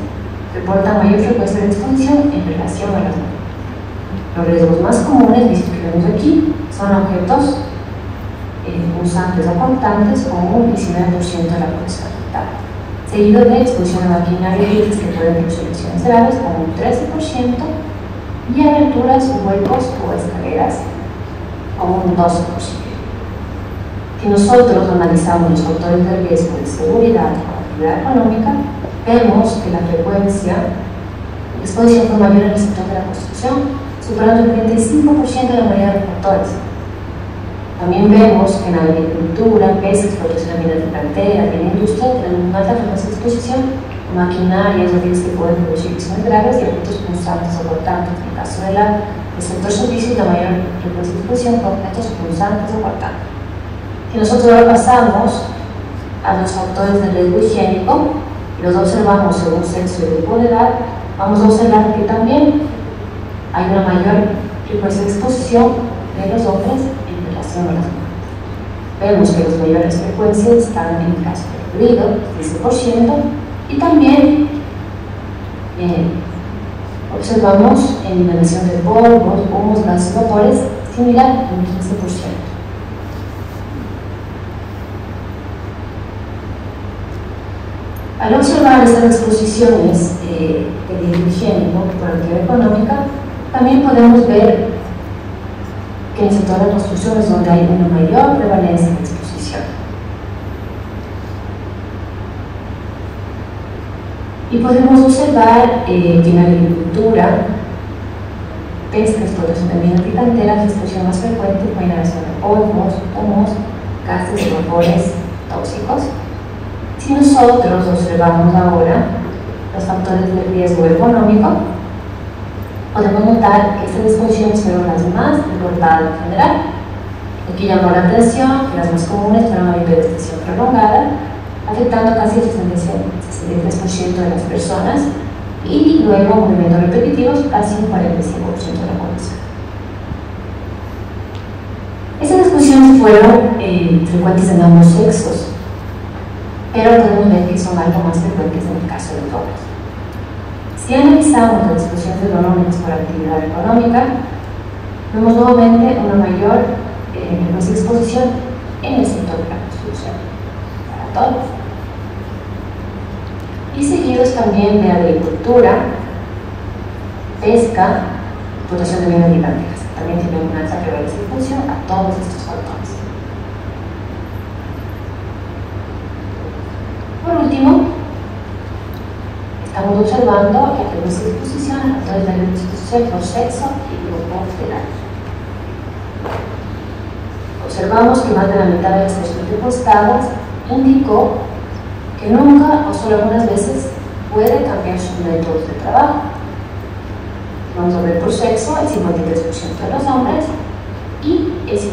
reportan mayor frecuencia de exposición en relación a las mujeres. Los riesgos más comunes, vistos que vemos aquí, son objetos usantes o portantes con un 19% de la población total, seguido de exposición a maquinaria y que pueden producir lesiones graves con un 13% y aberturas, huecos o escaleras con un 12%. Si nosotros analizamos los factores de riesgo de seguridad o actividad económica, vemos que la frecuencia de exposición fue mayor en el sector de la construcción, superando el 35% de la mayoría de los factores. También vemos que en la agricultura, pesca, explotación de minas de cantera y en la industria tienen una alta frecuencia de exposición a maquinarias, aquellas que pueden producir lesiones graves y objetos punzantes o cortantes. En el caso de la El sector servicios, la mayor exposición con hechos punzantes o cortantes. Si nosotros ahora pasamos a los factores de riesgo higiénico y los observamos según sexo y grupo de edad, vamos a observar que también hay una mayor exposición de los hombres en relación a las mujeres. Vemos que las mayores frecuencias están en el caso del ruido, 15%, y también observamos eliminación de polvos, humos, gases, vapores, similar en 15%. Al observar estas exposiciones de riesgo higiénico por actividad económica, también podemos ver que en el sector de construcciones donde hay una mayor prevalencia de exposición. Y podemos observar que en la agricultura, pesca, explotación de minas y canteras, la exposición más frecuente fue inhalación de polvos, humos, gases y vapores tóxicos. Si nosotros observamos ahora los factores de riesgo económico, podemos notar que estas exposiciones fueron las más reportadas en general. Aquí llamó la atención que las más comunes fueron la hiperextensión prolongada, afectando casi el 63% de las personas, y luego movimientos repetitivos, casi un 45% de la población. Estas exposiciones fueron frecuentes en ambos sexos, pero podemos ver que son algo más frecuentes en el caso de los hombres. Si analizamos las exposiciones de los hombres por actividad económica, vemos nuevamente una mayor exposición en el sector de la construcción, para todos. Y seguidos también de agricultura, pesca, explotación de minas y canteras. También tiene una alta prevalencia de exposición a todos estos factores. Por último, estamos observando la frecuencia de exposición a factores de riesgo social por sexo y grupo de edad. Observamos que más de la mitad de las personas encuestadas indicó que nunca o solo algunas veces puede cambiar sus métodos de trabajo. Vamos a ver por sexo el 53% de los hombres y el 51%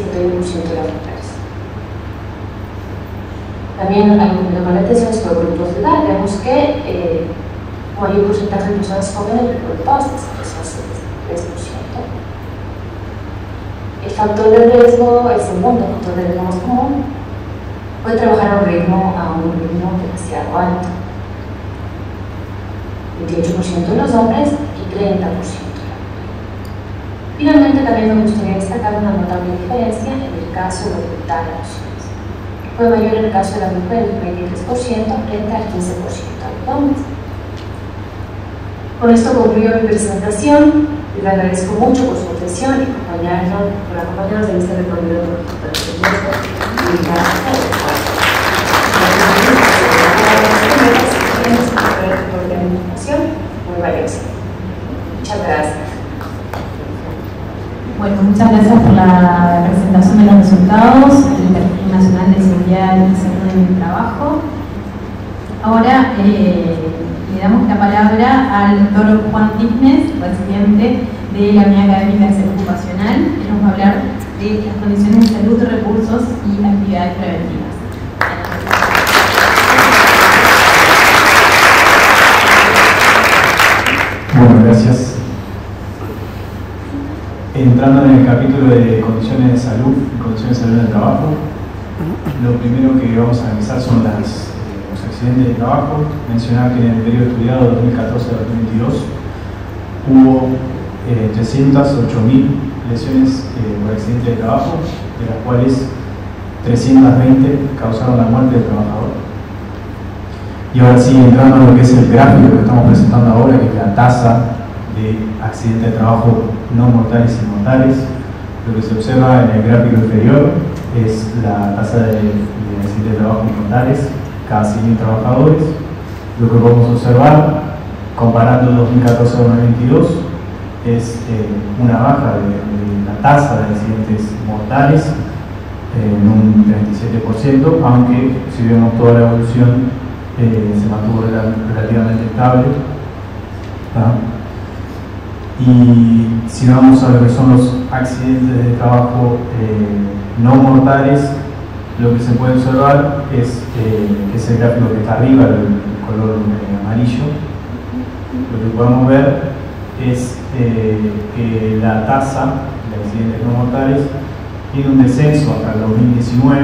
de las mujeres. También algo que me llama la atención es por grupos de edad. Vemos que un mayor porcentaje de personas jóvenes reportadas, eso es el 3%. El factor de riesgo, el segundo factor de riesgo más común, puede trabajar a un ritmo demasiado alto. 28% de los hombres y 30% de las mujeres. Finalmente, también me gustaría destacar una notable diferencia en el caso de ocultar emociones. Fue mayor en el caso de las mujeres, 23%, frente al 15% de los hombres. Con esto concluyo mi presentación y le agradezco mucho por su atención y por acompañarnos en este recorrido de los factores de riesgo. Y gracias por la invitación, muy valiosa. Muchas gracias. Bueno, muchas gracias por la presentación de los resultados del Perfil Nacional de Seguridad y Salud en el Trabajo. Ahora le damos la palabra al doctor Juan Tignes, presidente de la Unidad Académica de Salud Ocupacional, que nos va a hablar de las condiciones de salud, recursos y actividades preventivas. Bueno, gracias. Entrando en el capítulo de condiciones de salud y condiciones de salud en el trabajo, lo primero que vamos a analizar son los accidentes de trabajo. Mencionar que en el periodo estudiado 2014-2022 hubo 308.000 lesiones por accidente de trabajo, de las cuales 320 causaron la muerte del trabajador. Y ahora sí, entrando en lo que es el gráfico que estamos presentando ahora, que es la tasa de accidentes de trabajo no mortales y mortales, lo que se observa en el gráfico inferior es la tasa de accidentes de trabajo mortales cada 100.000 trabajadores. Lo que podemos observar, comparando 2014-2022, es una baja de la tasa de accidentes mortales en un 37%, aunque si vemos toda la evolución se mantuvo relativamente estable. Y si vamos a lo que son los accidentes de trabajo no mortales, lo que se puede observar es que es el gráfico que está arriba, el color amarillo. Lo que podemos ver es que la tasa de accidentes no mortales tiene un descenso hasta el 2019,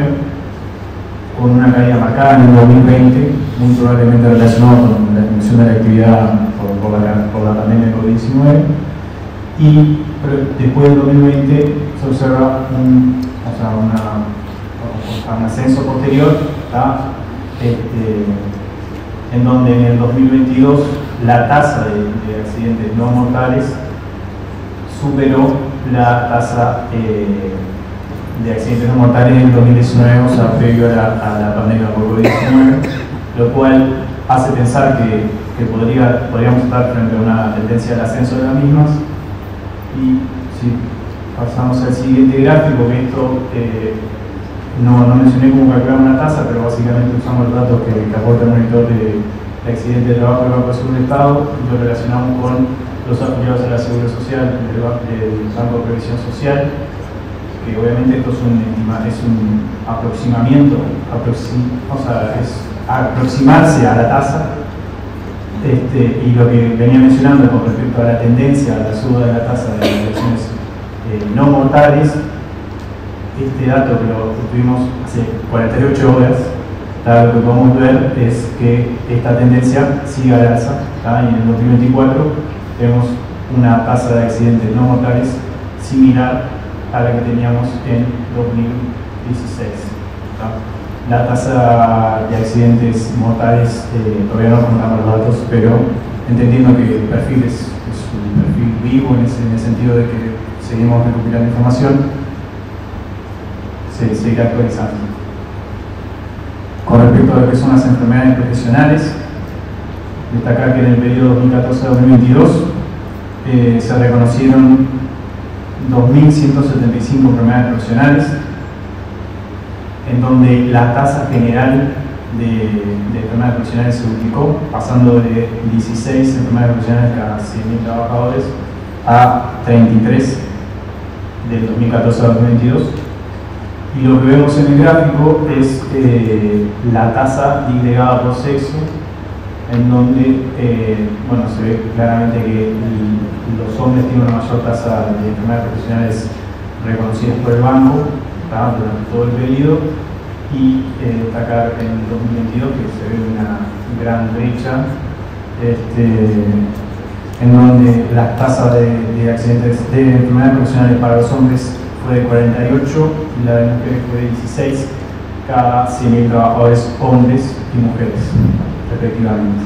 con una caída marcada en el 2020, muy probablemente relacionado con la disminución de la actividad por la pandemia de COVID-19, y después del 2020 se observa un ascenso posterior, en donde en el 2022 la tasa de accidentes no mortales superó la tasa de accidentes no mortales en el 2019, o sea, previo a la pandemia por COVID-19, lo cual hace pensar que podríamos estar frente a una tendencia al ascenso de las mismas. Y si pasamos al siguiente gráfico, que esto no mencioné cómo calcular una tasa, pero básicamente usamos los datos que aporta el monitor de accidentes de trabajo del Banco de Seguro del Estado y lo relacionamos con los afiliados a la Seguridad Social del Banco de Previsión Social, que obviamente esto es un aproximamiento, es aproximarse a la tasa, y lo que venía mencionando con respecto a la tendencia a la suba de la tasa de lesiones no mortales. Este dato que lo tuvimos hace 48 horas, lo que podemos ver es que esta tendencia sigue al alza, y en el 2024 tenemos una tasa de accidentes no mortales similar a la que teníamos en 2016. La tasa de accidentes mortales, todavía no contamos los datos, pero entendiendo que el perfil es un perfil vivo en el sentido de que seguimos recopilando información, se seguirá actualizando. Con respecto a lo que son las enfermedades profesionales, destacar que en el periodo 2014-2022 se reconocieron 2.175 enfermedades profesionales, en donde la tasa general de enfermedades profesionales se duplicó, pasando de 16 enfermedades profesionales cada 100.000 trabajadores a 33 del 2014 a 2022. Y lo que vemos en el gráfico es la tasa disgregada por sexo, en donde se ve claramente que los hombres tienen una mayor tasa de enfermedades profesionales reconocidas por el banco durante todo el periodo, y destacar en el 2022 que se ve una gran brecha en donde la tasa de accidentes de enfermedades profesionales para los hombres fue de 48 y la de mujeres fue de 16 cada 100.000 trabajadores hombres y mujeres respectivamente.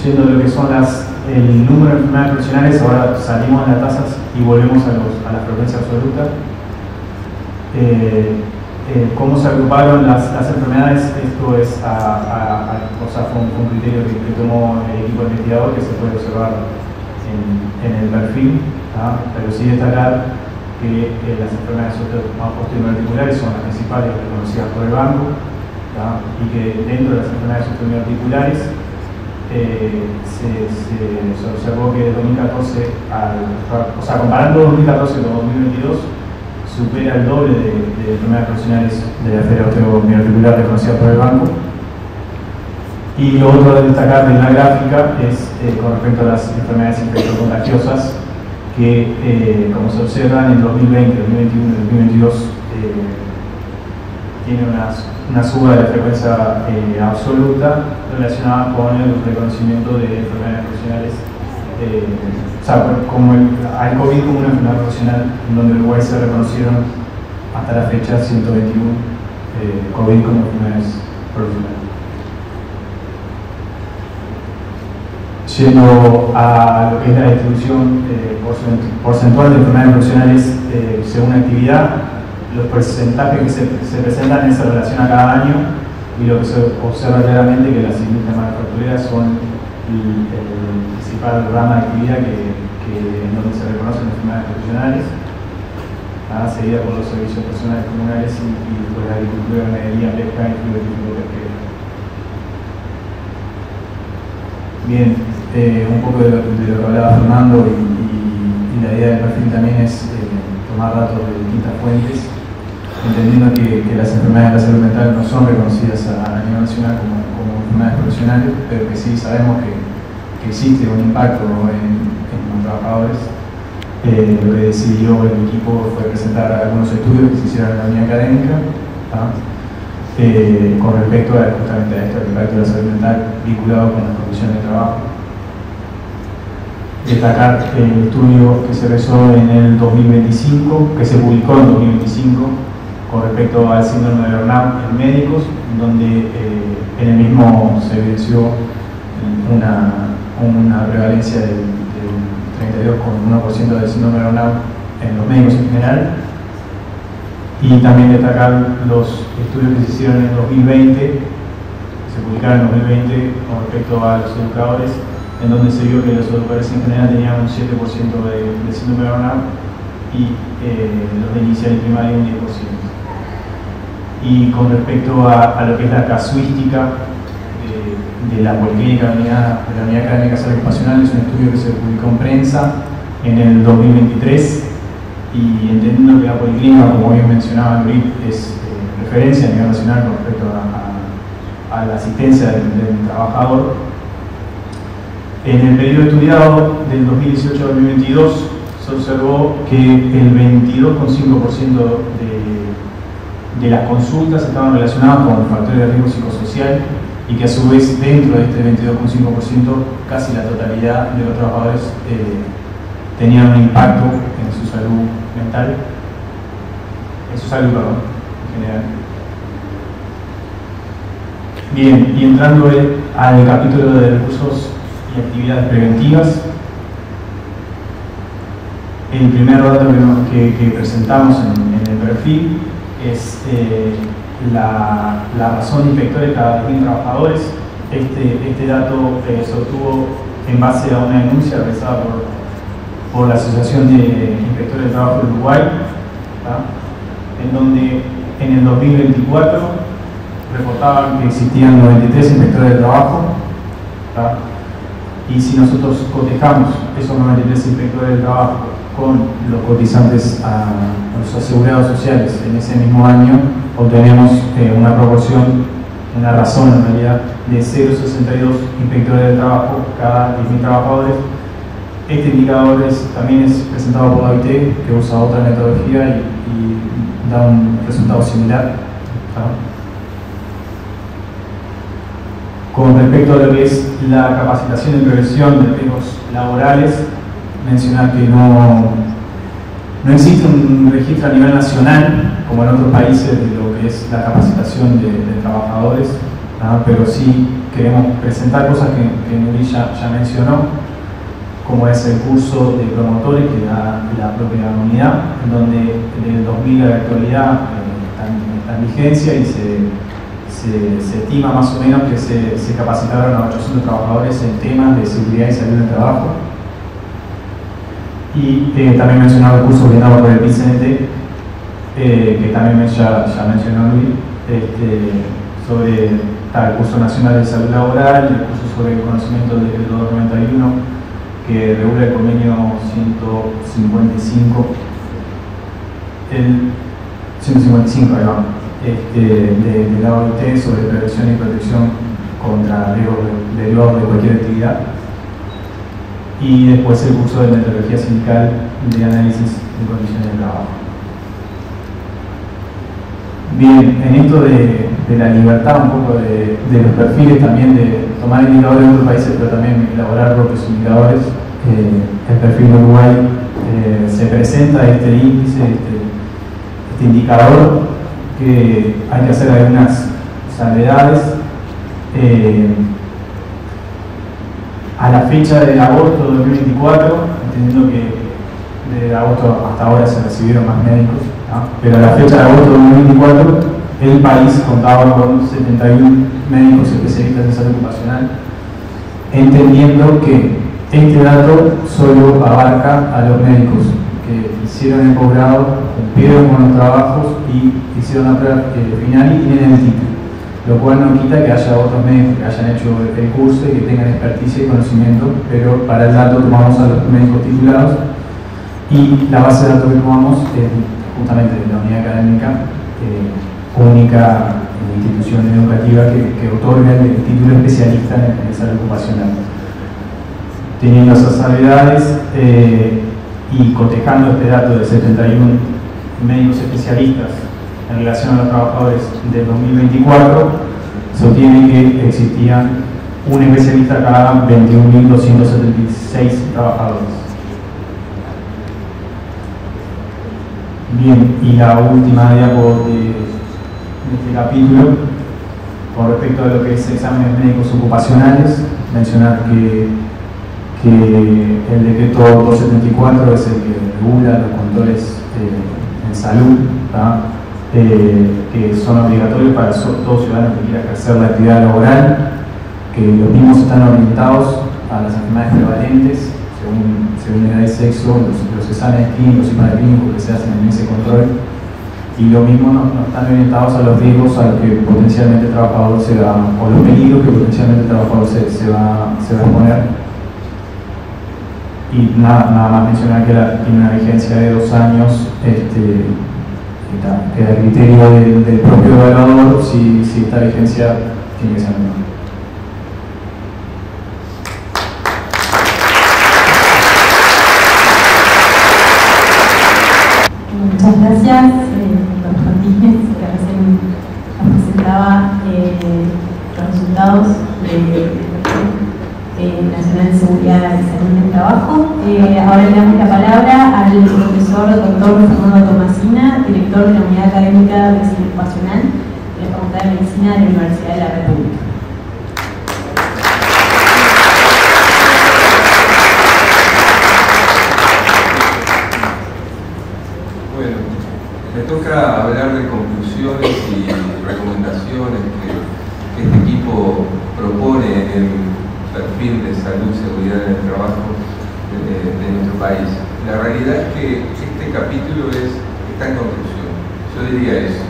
Yendo a lo que son el número de enfermedades profesionales, ahora salimos de las tasas y volvemos a la frecuencia absoluta. ¿Cómo se agruparon las enfermedades? Esto es fue un criterio que tomó el equipo investigador, que se puede observar en el perfil, pero sí destacar que las enfermedades osteoarticulares son las principales reconocidas por el banco, y que dentro de las enfermedades osteoarticulares se observó que de 2014 comparando 2014 con 2022, supera el doble de enfermedades profesionales de la esfera osteoarticular reconocida por el banco. Y lo otro de destacar en la gráfica es con respecto a las enfermedades infectocontagiosas, que como se observa en el 2020, 2021 y 2022 tiene una suba de frecuencia absoluta relacionada con el reconocimiento de enfermedades profesionales, como el COVID como una enfermedad profesional, en donde en Uruguay se reconocieron hasta la fecha 121 COVID como enfermedades profesionales. Yendo a lo que es la distribución porcentual de enfermedades profesionales según actividad, los porcentajes que se presentan se relacionan cada año, y lo que se observa claramente es que las industrias manufactureras son el principal rama de actividad en donde se reconocen enfermedades profesionales, seguida por los servicios personales comunales y por la agricultura, ganadería, pesca y frigorífico pesquero. Bien, un poco de lo que hablaba Fernando y la idea del perfil también es tomar datos de distintas fuentes, entendiendo que las enfermedades de la salud mental no son reconocidas a nivel nacional como enfermedades profesionales, pero que sí sabemos que existe un impacto en los trabajadores. Lo que decidió el equipo fue presentar algunos estudios que se hicieron en la unidad académica, con respecto justamente a esto, el impacto de la salud mental vinculado con las condiciones de trabajo. Destacar el estudio que se realizó en el 2025, que se publicó en 2025, con respecto al síndrome de burnout en médicos, donde en el mismo se evidenció una prevalencia del 32,1% del síndrome de burnout en los médicos en general. Y también destacar los estudios que se hicieron en el 2020, que se publicaron en 2020 con respecto a los educadores, en donde se vio que los educadores en general tenían un 7% de síndrome de burnout y los de inicial y primaria un 10%. Y con respecto a lo que es la casuística de la Policlínica de la Unidad Académica de Salud Ocupacional, es un estudio que se publicó en prensa en el 2023, y entendiendo que la Policlínica, como bien mencionaba Luis, es referencia a nivel nacional con respecto a la asistencia del trabajador. En el periodo estudiado del 2018 al 2022 se observó que el 22,5% de las consultas estaban relacionadas con factores de riesgo psicosocial, y que a su vez dentro de este 22,5% casi la totalidad de los trabajadores tenían un impacto en su salud mental, en su salud, en general. Bien, y entrando al capítulo de recursos y actividades preventivas, el primer dato que presentamos en el perfil es la razón inspectora de cada 10.000 trabajadores. Este dato se obtuvo en base a una denuncia realizada por la Asociación de Inspectores de Trabajo de Uruguay, en donde en el 2024 reportaban que existían 93 inspectores de trabajo, y si nosotros cotejamos esos 93 inspectores de trabajo con los cotizantes a los asegurados sociales en ese mismo año, obtenemos una proporción, una razón en realidad, de 0,62 inspectores de trabajo cada 10.000 trabajadores. Este indicador también es presentado por la OIT, que usa otra metodología y da un resultado similar. Con respecto a lo que es la capacitación y prevención de riesgos laborales, mencionar que no existe un registro a nivel nacional, como en otros países, de lo que es la capacitación de trabajadores, pero sí queremos presentar cosas que Nuri ya mencionó, como es el curso de promotores que da la propia unidad, en donde del 2000 a la actualidad está en vigencia, y se estima más o menos que se capacitaron a 800 trabajadores en temas de seguridad y salud en el trabajo. Y también mencionaba el curso brindado por el PICNT, que también ya mencionó Luis, sobre el curso nacional de salud laboral, el curso sobre el conocimiento del decreto 291, que regula el convenio 155, ahí va, de la OIT sobre prevención y protección contra riesgos derivados de cualquier actividad. Y después el curso de metodología sindical de análisis de condiciones de trabajo. Bien, en esto de la libertad, un poco de los perfiles, también de tomar indicadores de otros países, pero también elaborar propios indicadores, el perfil de Uruguay se presenta este índice, este indicador, que hay que hacer algunas salvedades. A la fecha de agosto de 2024, entendiendo que de agosto hasta ahora se recibieron más médicos, pero a la fecha de agosto de 2024 el país contaba con 71 médicos especialistas en salud ocupacional, entendiendo que este dato solo abarca a los médicos que hicieron el posgrado, cumplieron con los trabajos y hicieron la prueba final y tienen el título. lo cual no quita que haya otros médicos que hayan hecho el curso y que tengan experticia y conocimiento, pero para el dato tomamos a los médicos titulados y la base de datos que tomamos es justamente de la unidad académica única institución educativa que otorga el título especialista en salud ocupacional. Teniendo esas habilidades y cotejando este dato de 71 médicos especialistas en relación a los trabajadores del 2024, se obtiene que existían un especialista cada 21.276 trabajadores. Bien, y la última diapo de este capítulo, con respecto a lo que es exámenes médicos ocupacionales, mencionar que el decreto 274 es el que regula los controles en salud, que son obligatorios para todo ciudadano que quiera ejercer la actividad laboral, que los mismos están orientados a las enfermedades prevalentes según edad y sexo, los exámenes clínicos y paraclínicos que se hacen en ese control, y lo mismo no están orientados a los riesgos a los que potencialmente el trabajador se va, o los peligros que potencialmente el trabajador se va a exponer. Y nada más mencionar que tiene una vigencia de 2 años, queda a criterio del propio evaluador si esta vigencia tiene que ser menor. Muchas gracias, doctor Martínez, que recién nos presentaba los resultados de Nacional de Seguridad y Salud del Trabajo. Ahora le damos la palabra al profesor doctor Fernando Tomasina, director de la Unidad Académica de Salud Ocupacional de la Facultad de Medicina de la Universidad de la República. Bueno, me toca hablar de conclusiones y recomendaciones que este equipo propone en el perfil de salud y seguridad en el trabajo de nuestro país. La realidad es que este capítulo está en conclusión. Yo diría eso,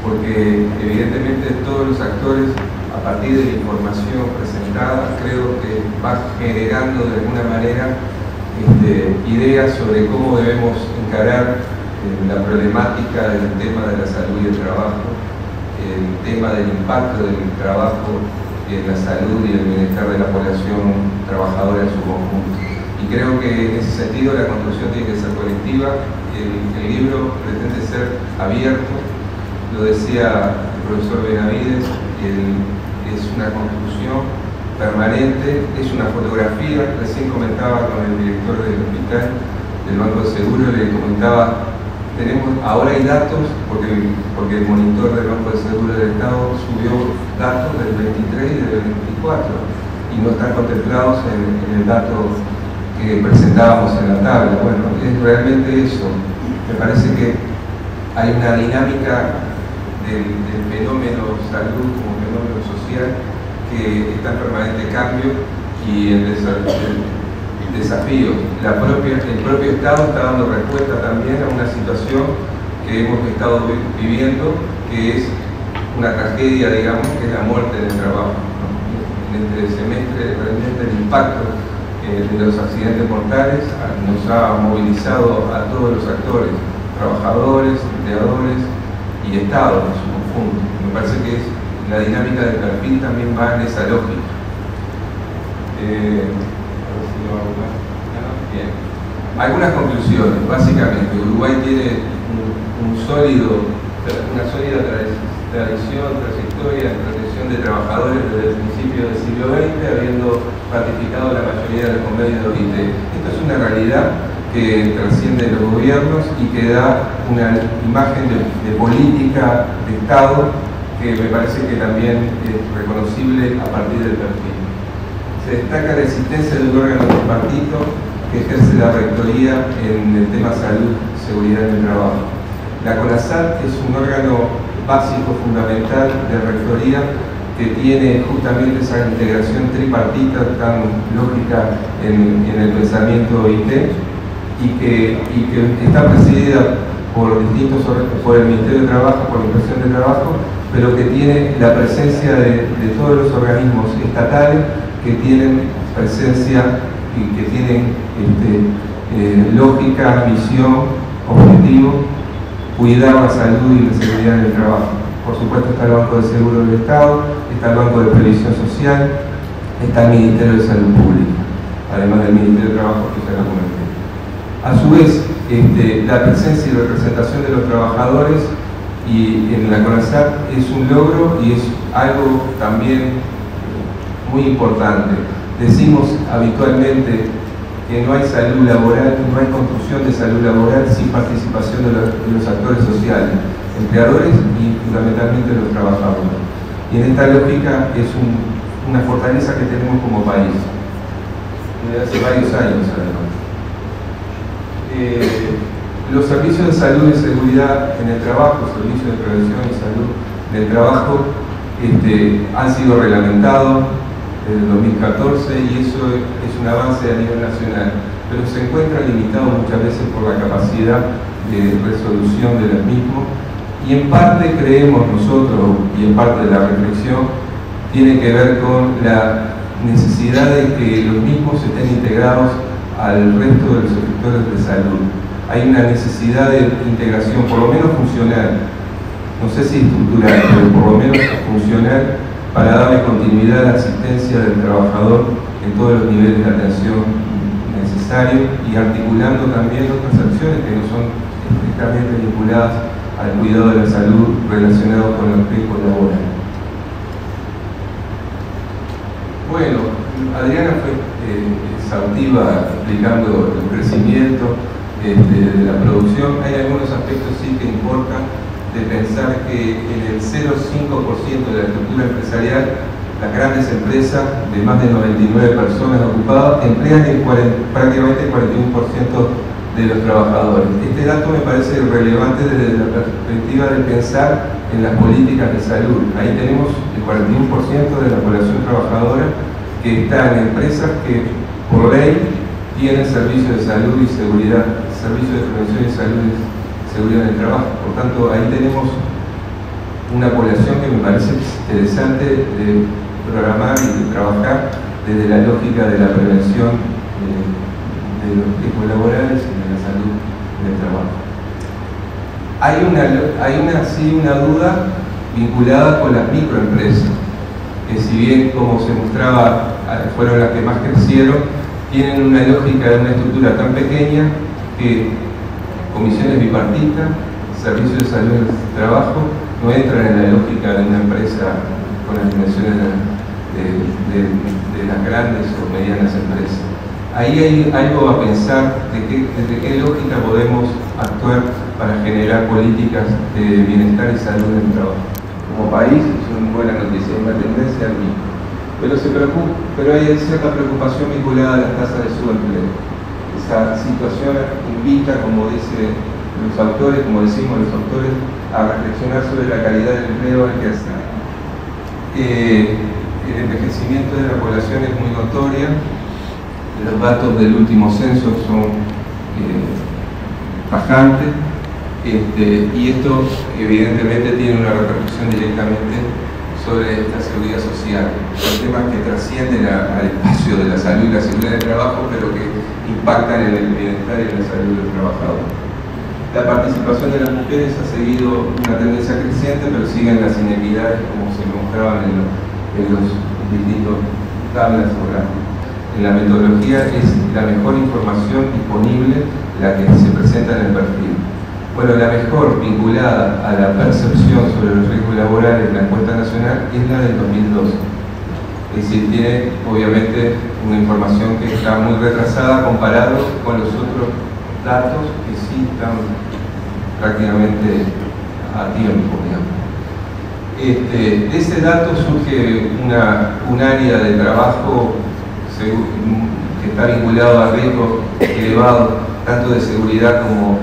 porque evidentemente todos los actores, a partir de la información presentada, creo que va generando de alguna manera ideas sobre cómo debemos encarar la problemática del tema de la salud y el trabajo, el tema del impacto del trabajo en la salud y el bienestar de la población trabajadora en su conjunto. Y creo que en ese sentido la conclusión tiene que ser colectiva. El libro pretende ser abierto, lo decía el profesor Benavides, es una conclusión permanente, es una fotografía. Recién comentaba con el director del hospital del Banco de Seguros, le comentaba, ahora hay datos, porque el monitor del Banco de Seguros del Estado subió datos del 23 y del 24 y no están contemplados en el dato que presentábamos en la tabla. Bueno, es realmente eso. Me parece que hay una dinámica del fenómeno salud como fenómeno social que está en permanente cambio y el desafío. El propio Estado está dando respuesta también a una situación que hemos estado viviendo, que es una tragedia, digamos, que es la muerte del trabajo, ¿no? En este semestre realmente el impacto de los accidentes mortales nos ha movilizado a todos los actores, trabajadores, empleadores y Estado en su conjunto. Me parece que la dinámica del perfil también va en esa lógica. Bien. Algunas conclusiones. Básicamente, Uruguay tiene una sólida trayectoria en protección de trabajadores desde el principio del siglo XX, habiendo ratificado la mayoría de los convenios de OIT. Esto es una realidad que trasciende los gobiernos y que da una imagen de política de Estado que me parece que también es reconocible a partir del perfil. Se destaca la existencia de un órgano tripartito que ejerce la rectoría en el tema salud y seguridad en el trabajo. La CONASAT es un órgano básico, fundamental de rectoría que tiene justamente esa integración tripartita tan lógica en el pensamiento OIT y que está presidida por el Ministerio de Trabajo, por la Inspección de Trabajo pero que tiene la presencia de todos los organismos estatales que tienen presencia y que tienen lógica, misión, objetivo, cuidar la salud y la seguridad en el trabajo. Por supuesto está el Banco de Seguro del Estado, está el Banco de Previsión Social, está el Ministerio de Salud Pública, además del Ministerio de Trabajo que ya lo comenté. A su vez, la presencia y representación de los trabajadores y en la CONASAT es un logro y es algo también muy importante. Decimos habitualmente que no hay salud laboral, no hay construcción de salud laboral sin participación de los actores sociales, empleadores y fundamentalmente los trabajadores. Y en esta lógica es una fortaleza que tenemos como país, desde hace varios años además. Los servicios de salud y seguridad en el trabajo, servicios de prevención y salud en el trabajo, han sido reglamentados desde el 2014 y eso es un avance a nivel nacional, pero se encuentra limitado muchas veces por la capacidad de resolución de los mismos y en parte creemos nosotros, y en parte de la reflexión, tiene que ver con la necesidad de que los mismos estén integrados al resto de los sectores de salud. Hay una necesidad de integración, por lo menos funcional, no sé si estructural, pero por lo menos funcional, para darle continuidad a la asistencia del trabajador en todos los niveles de atención necesarios y articulando también otras acciones que no son estrictamente vinculadas al cuidado de la salud relacionado con el riesgo laboral. Bueno, Adriana fue exhaustiva explicando el crecimiento de la producción. Hay algunos aspectos sí que importan, de pensar que en el 0,5% de la estructura empresarial, las grandes empresas de más de 99 personas ocupadas emplean prácticamente el 41% de los trabajadores. Este dato me parece relevante desde la perspectiva de pensar en las políticas de salud. Ahí tenemos el 41% de la población trabajadora que está en empresas que por ley tienen servicios de salud y seguridad, servicios de prevención y salud y seguridad en el trabajo. Por tanto, ahí tenemos una población que me parece interesante de programar y de trabajar desde la lógica de la prevención de los riesgos laborales y de la salud en el trabajo. Hay una duda vinculada con las microempresas, que si bien, como se mostraba, fueron las que más crecieron, tienen una lógica de una estructura tan pequeña que comisiones bipartitas, servicios de salud en el trabajo, no entran en la lógica de una empresa con las dimensiones de las grandes o medianas empresas. Ahí hay algo a pensar desde qué lógica podemos actuar para generar políticas de bienestar y salud en el trabajo. Como país es una buena noticia, hay una tendencia al mismo. Pero hay cierta preocupación vinculada a las tasas de subempleo. Esa situación invita, como dicen los autores, como decimos los autores, a reflexionar sobre la calidad del empleo al que hacer. El envejecimiento de la población es muy notoria. Los datos del último censo son tajantes, y esto evidentemente tiene una repercusión directamente sobre esta seguridad social. Son temas que trascienden al espacio de la salud y la seguridad del trabajo, pero que impactan en el bienestar y en la salud del trabajador. La participación de las mujeres ha seguido una tendencia creciente, pero siguen las inequidades como se mostraban en los distintos tablas o gráficos. En la metodología es la mejor información disponible la que se presenta en el perfil. Bueno, la mejor vinculada a la percepción sobre los riesgos laborales en la encuesta nacional es la del 2012. Es decir, tiene obviamente una información que está muy retrasada comparado con los otros datos que sí están prácticamente a tiempo, digamos. De ese dato surge un área de trabajo que está vinculado a riesgos elevados, tanto de seguridad como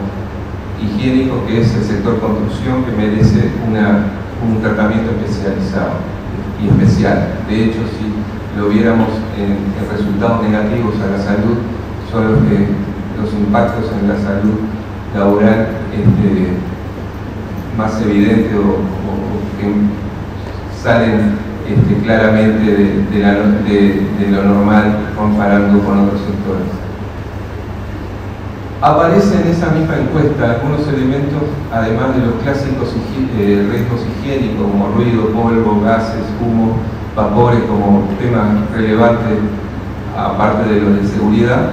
higiénico, que es el sector construcción, que merece un tratamiento especializado y especial. De hecho, si lo viéramos en resultados negativos a la salud, son los impactos en la salud laboral más evidentes o que salen claramente de lo normal comparando con otros sectores. Aparecen en esa misma encuesta algunos elementos, además de los clásicos riesgos higiénicos como ruido, polvo, gases, humo, vapores como tema relevante, aparte de los de seguridad.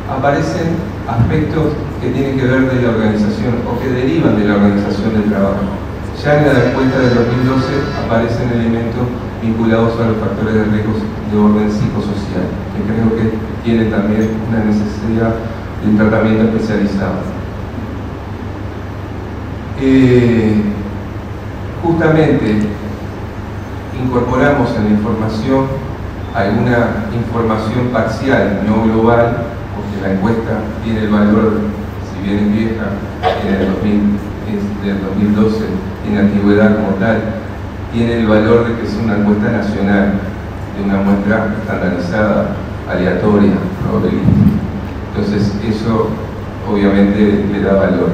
Aparecen aspectos que tienen que ver de la organización o que derivan de la organización del trabajo. Ya en la encuesta del 2012 aparecen elementos vinculados a los factores de riesgo de orden psicosocial, que creo que tienen también una necesidad de un tratamiento especializado. Justamente incorporamos en la información alguna información parcial, no global, porque la encuesta tiene el valor, si bien es vieja, del 2012, tiene antigüedad como tal, tiene el valor de que es una encuesta nacional, de una muestra estandarizada, aleatoria, probabilística. Entonces eso obviamente le da valor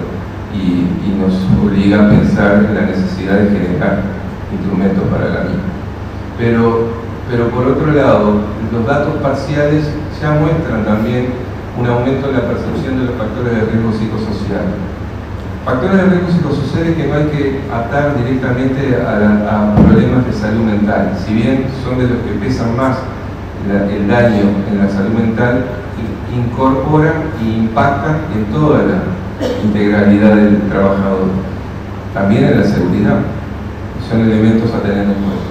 y nos obliga a pensar en la necesidad de generar instrumentos para la misma. Pero por otro lado, los datos parciales ya muestran también un aumento en la percepción de los factores de riesgo psicosocial. Factores de riesgo psicosociales que no hay que atar directamente a problemas de salud mental. Si bien son de los que pesan más el daño en la salud mental, incorporan e impactan en toda la integralidad del trabajador. También en la seguridad. Son elementos a tener en cuenta.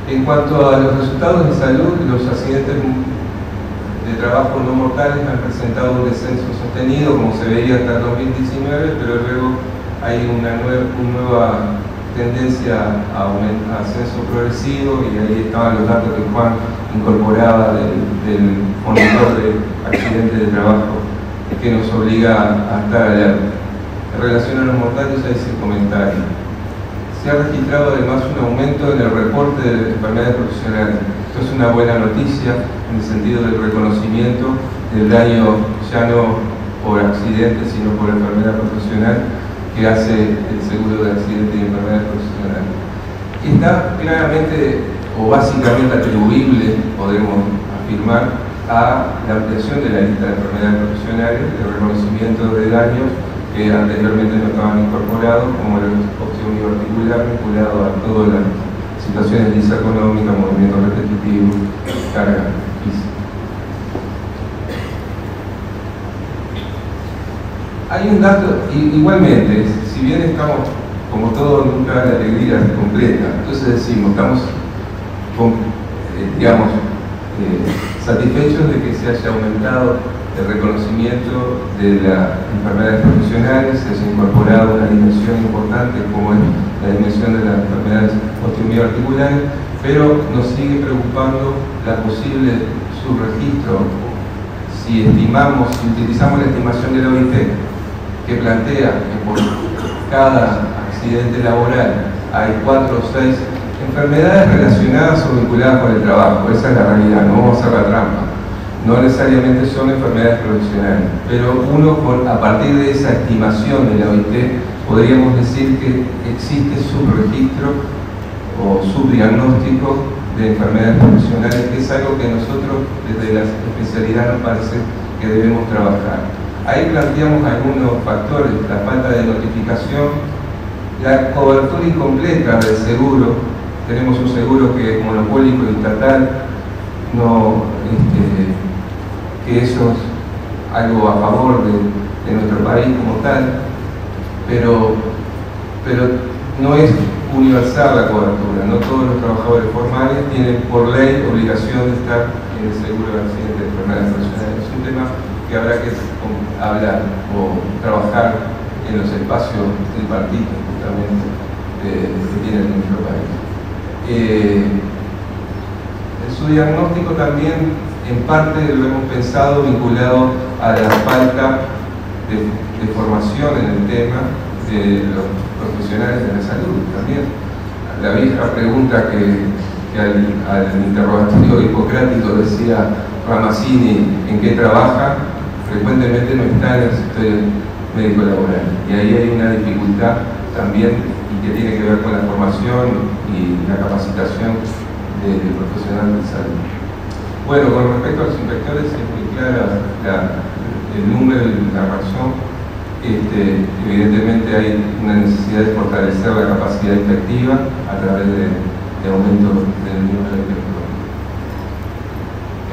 En cuanto a los resultados de salud, los accidentes de trabajo no mortales han presentado un descenso sostenido, como se veía hasta el 2019, pero luego hay una nueva tendencia a ascenso progresivo, y ahí estaban los datos que Juan incorporaba del monitor de accidentes de trabajo, que nos obliga a estar alerta. En relación a los mortales, ya hice el comentario. Se ha registrado además un aumento en el reporte de enfermedades profesionales. Esto es una buena noticia en el sentido del reconocimiento del daño ya no por accidente, sino por enfermedad profesional que hace el seguro de accidentes y enfermedades profesionales. Y está claramente o básicamente atribuible, podemos afirmar, a la ampliación de la lista de enfermedades profesionales, de reconocimiento de daños que anteriormente no estaban incorporados, como el osteoarticular vinculado a todas las situaciones de disarmonía, movimiento repetitivo, carga física. Hay un dato, igualmente, si bien estamos, como todo, nunca la alegría completa, entonces decimos, estamos satisfechos de que se haya aumentado el reconocimiento de las enfermedades profesionales, se haya incorporado una dimensión importante como es la dimensión de las enfermedades osteoarticulares, pero nos sigue preocupando la posible subregistro si utilizamos la estimación de la OIT, que plantea que por cada accidente laboral hay 4 o 6 enfermedades relacionadas o vinculadas con el trabajo. Esa es la realidad, no vamos a hacer la trampa. No necesariamente son enfermedades profesionales, pero a partir de esa estimación de la OIT, podríamos decir que existe subregistro o subdiagnóstico de enfermedades profesionales, que es algo que nosotros desde la especialidad nos parece que debemos trabajar. Ahí planteamos algunos factores: la falta de notificación, la cobertura incompleta del seguro. Tenemos un seguro que es monopólico y estatal, que eso es algo a favor de nuestro país como tal, pero no es universal la cobertura. No todos los trabajadores formales tienen por ley obligación de estar en el seguro de accidentes de enfermedades profesionales. Es un tema que habrá que hablar o trabajar en los espacios tripartitos justamente que tiene nuestro país. Su diagnóstico también en parte lo hemos pensado vinculado a la falta de formación en el tema de los profesionales de la salud también. La vieja pregunta que al interrogatorio hipocrático decía Ramazzini en qué trabaja, frecuentemente no está en el sector médico laboral, y ahí hay una dificultad también y que tiene que ver con la formación y la capacitación del profesional de salud. Bueno, con respecto a los inspectores, es muy clara el número y la razón. Evidentemente hay una necesidad de fortalecer la capacidad inspectiva a través de aumento del número de inspectores.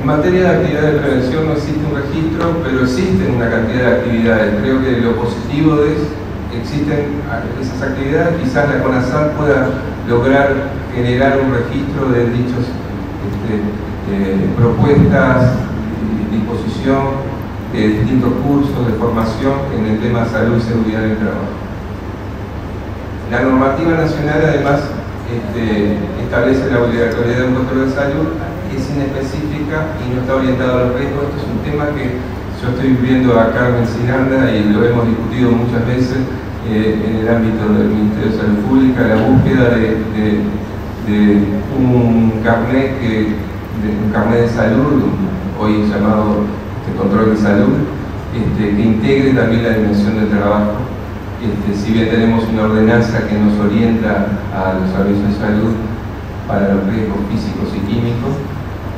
En materia de actividades de prevención no existe un registro, pero existen una cantidad de actividades. Creo que lo positivo es que existen esas actividades. Quizás la CONASAL pueda lograr generar un registro de dichos propuestas, disposición de distintos cursos de formación en el tema de salud y seguridad en el trabajo. La normativa nacional además establece la obligatoriedad de un control de salud, es inespecífica y no está orientada a los riesgos. Esto es un tema que yo estoy viendo a Carmen Ciganda y lo hemos discutido muchas veces en el ámbito del Ministerio de Salud Pública, la búsqueda de un carnet de salud, hoy llamado control de salud, que integre también la dimensión del trabajo. Si bien tenemos una ordenanza que nos orienta a los servicios de salud para los riesgos físicos y químicos,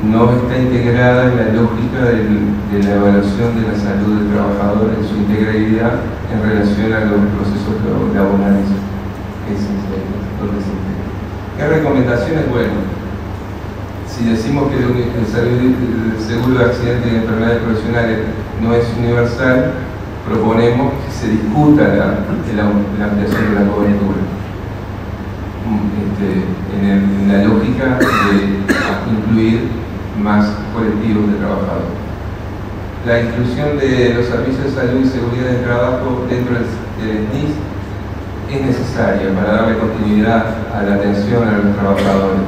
no está integrada en la lógica de la evaluación de la salud del trabajador en su integralidad en relación a los procesos laborales que se integra. ¿Qué recomendaciones? Bueno, si decimos que el seguro de accidentes y enfermedades profesionales no es universal, proponemos que se discuta la ampliación de la cobertura en la lógica de incluir más colectivos de trabajadores. La inclusión de los servicios de salud y seguridad del trabajo dentro del SNIS es necesaria para darle continuidad a la atención a los trabajadores.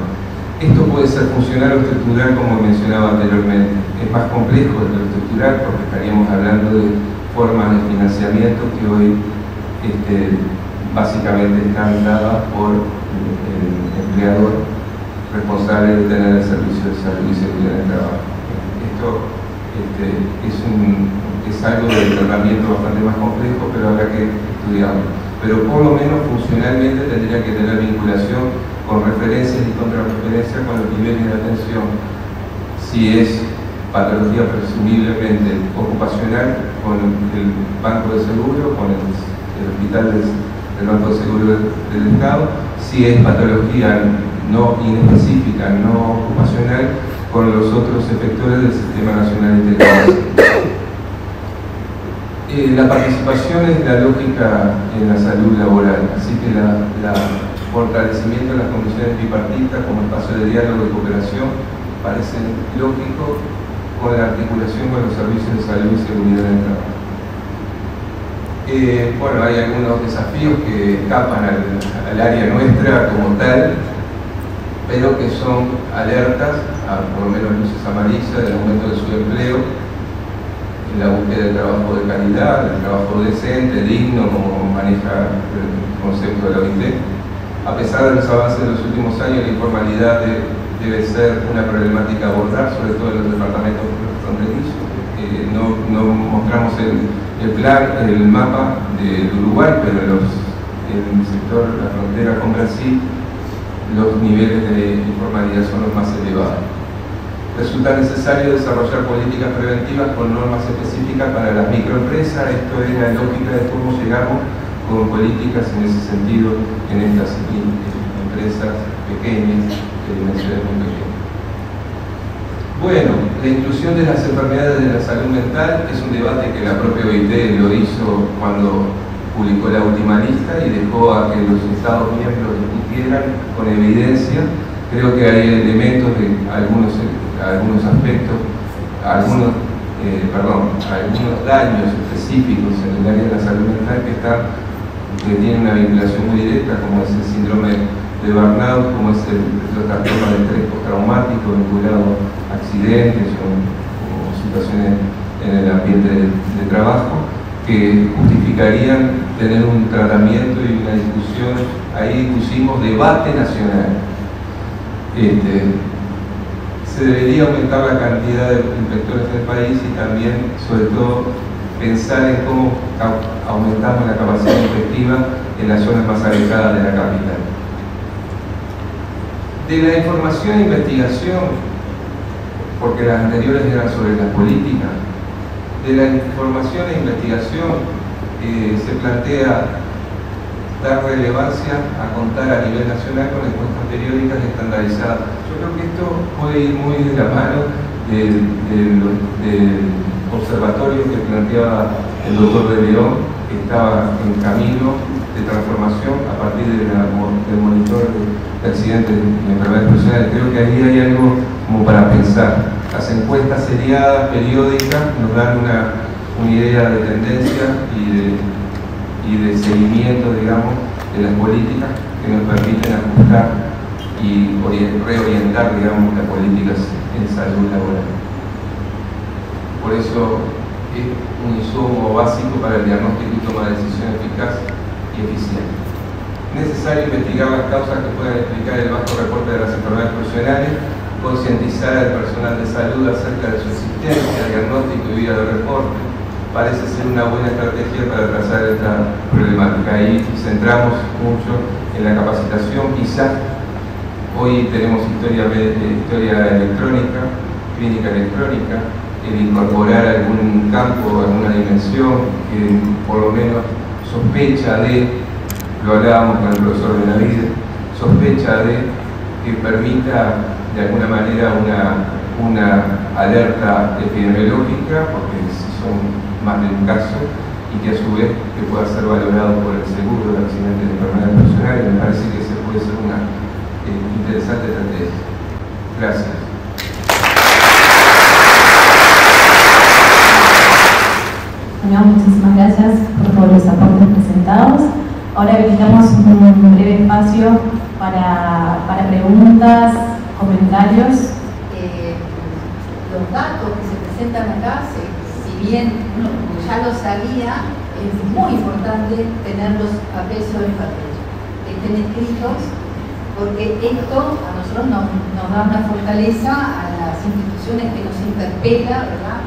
Esto puede ser funcional o estructural, como mencionaba anteriormente. Es más complejo de lo estructural porque estaríamos hablando de formas de financiamiento que hoy básicamente están dadas por el empleador responsable de tener el servicio de salud y seguridad del trabajo. Esto es algo de tratamiento bastante más complejo, pero habrá que estudiarlo. Pero por lo menos funcionalmente tendría que tener vinculación con referencias y contrarreferencias con los niveles de atención. Si es patología presumiblemente ocupacional, con el Banco de Seguro, con el hospital del Banco de Seguro del Estado. Si es patología no inespecífica, no ocupacional, con los otros efectores del Sistema Nacional Integrado. La participación es la lógica en la salud laboral, así que el fortalecimiento de las condiciones bipartitas como espacio de diálogo y cooperación parece lógico con la articulación con los servicios de salud y seguridad del trabajo. Bueno, hay algunos desafíos que escapan al área nuestra como tal, pero que son alertas, por lo menos luces amarillas, del aumento de su empleo, en la búsqueda de trabajo de calidad, de trabajo decente, digno, como maneja el concepto de la OIT. A pesar de los avances de los últimos años, la informalidad debe ser una problemática a abordar, sobre todo en los departamentos fronterizos. No mostramos el mapa del Uruguay, pero en el sector, la frontera con Brasil, los niveles de informalidad son los más elevados. Resulta necesario desarrollar políticas preventivas con normas específicas para las microempresas. Esto es la lógica de cómo llegamos con políticas en ese sentido en estas empresas pequeñas, de dimensiones muy pequeñas. Bueno, la inclusión de las enfermedades de la salud mental es un debate que la propia OIT lo hizo cuando publicó la última lista y dejó a que los Estados miembros discutieran con evidencia. Creo que hay elementos de algunos aspectos, algunos daños específicos en el área de la salud mental que tienen una vinculación muy directa, como es el síndrome de burnout, como es el trastorno de estrés postraumático vinculado a accidentes o situaciones en el ambiente de trabajo, que justificarían tener un tratamiento y una discusión. Ahí pusimos debate nacional. Se debería aumentar la cantidad de inspectores del país y también, sobre todo, pensar en cómo aumentamos la capacidad efectiva en las zonas más alejadas de la capital. De la información e investigación, porque las anteriores eran sobre las políticas, de la información e investigación se plantea dar relevancia a contar a nivel nacional con encuestas periódicas estandarizadas. Yo creo que esto puede ir muy de la mano del observatorio que planteaba el doctor de León, que estaba en camino de transformación a partir del monitor de accidentes y enfermedades profesionales. Creo que ahí hay algo como para pensar. Las encuestas seriadas, periódicas, nos dan una idea de tendencia y de seguimiento, digamos, de las políticas que nos permiten ajustar y reorientar, digamos, las políticas en salud laboral. Por eso es un insumo básico para el diagnóstico y toma de decisión eficaz y eficiente. Es necesario investigar las causas que puedan explicar el bajo reporte de las enfermedades profesionales, concientizar al personal de salud acerca de su existencia, diagnóstico y vía de reporte. Parece ser una buena estrategia para trazar esta problemática. Ahí centramos mucho en la capacitación. Quizás hoy tenemos historia electrónica, clínica electrónica, el incorporar algún campo, alguna dimensión que por lo menos sospecha de, lo hablábamos con el profesor Benavides, sospecha de que permita de alguna manera una alerta epidemiológica, porque si son más de un caso, y que a su vez que pueda ser valorado por el seguro de accidentes de enfermedades profesionales. Me parece que esa puede ser una interesante estrategia. Gracias. Bueno, muchísimas gracias por todos los aportes presentados. Ahora habilitamos un breve espacio para preguntas, comentarios. Los datos que se presentan acá, si bien uno ya lo sabía, es muy importante tenerlos a peso en papel, que estén escritos, porque esto a nosotros nos da una fortaleza a las instituciones que nos interpela, ¿verdad?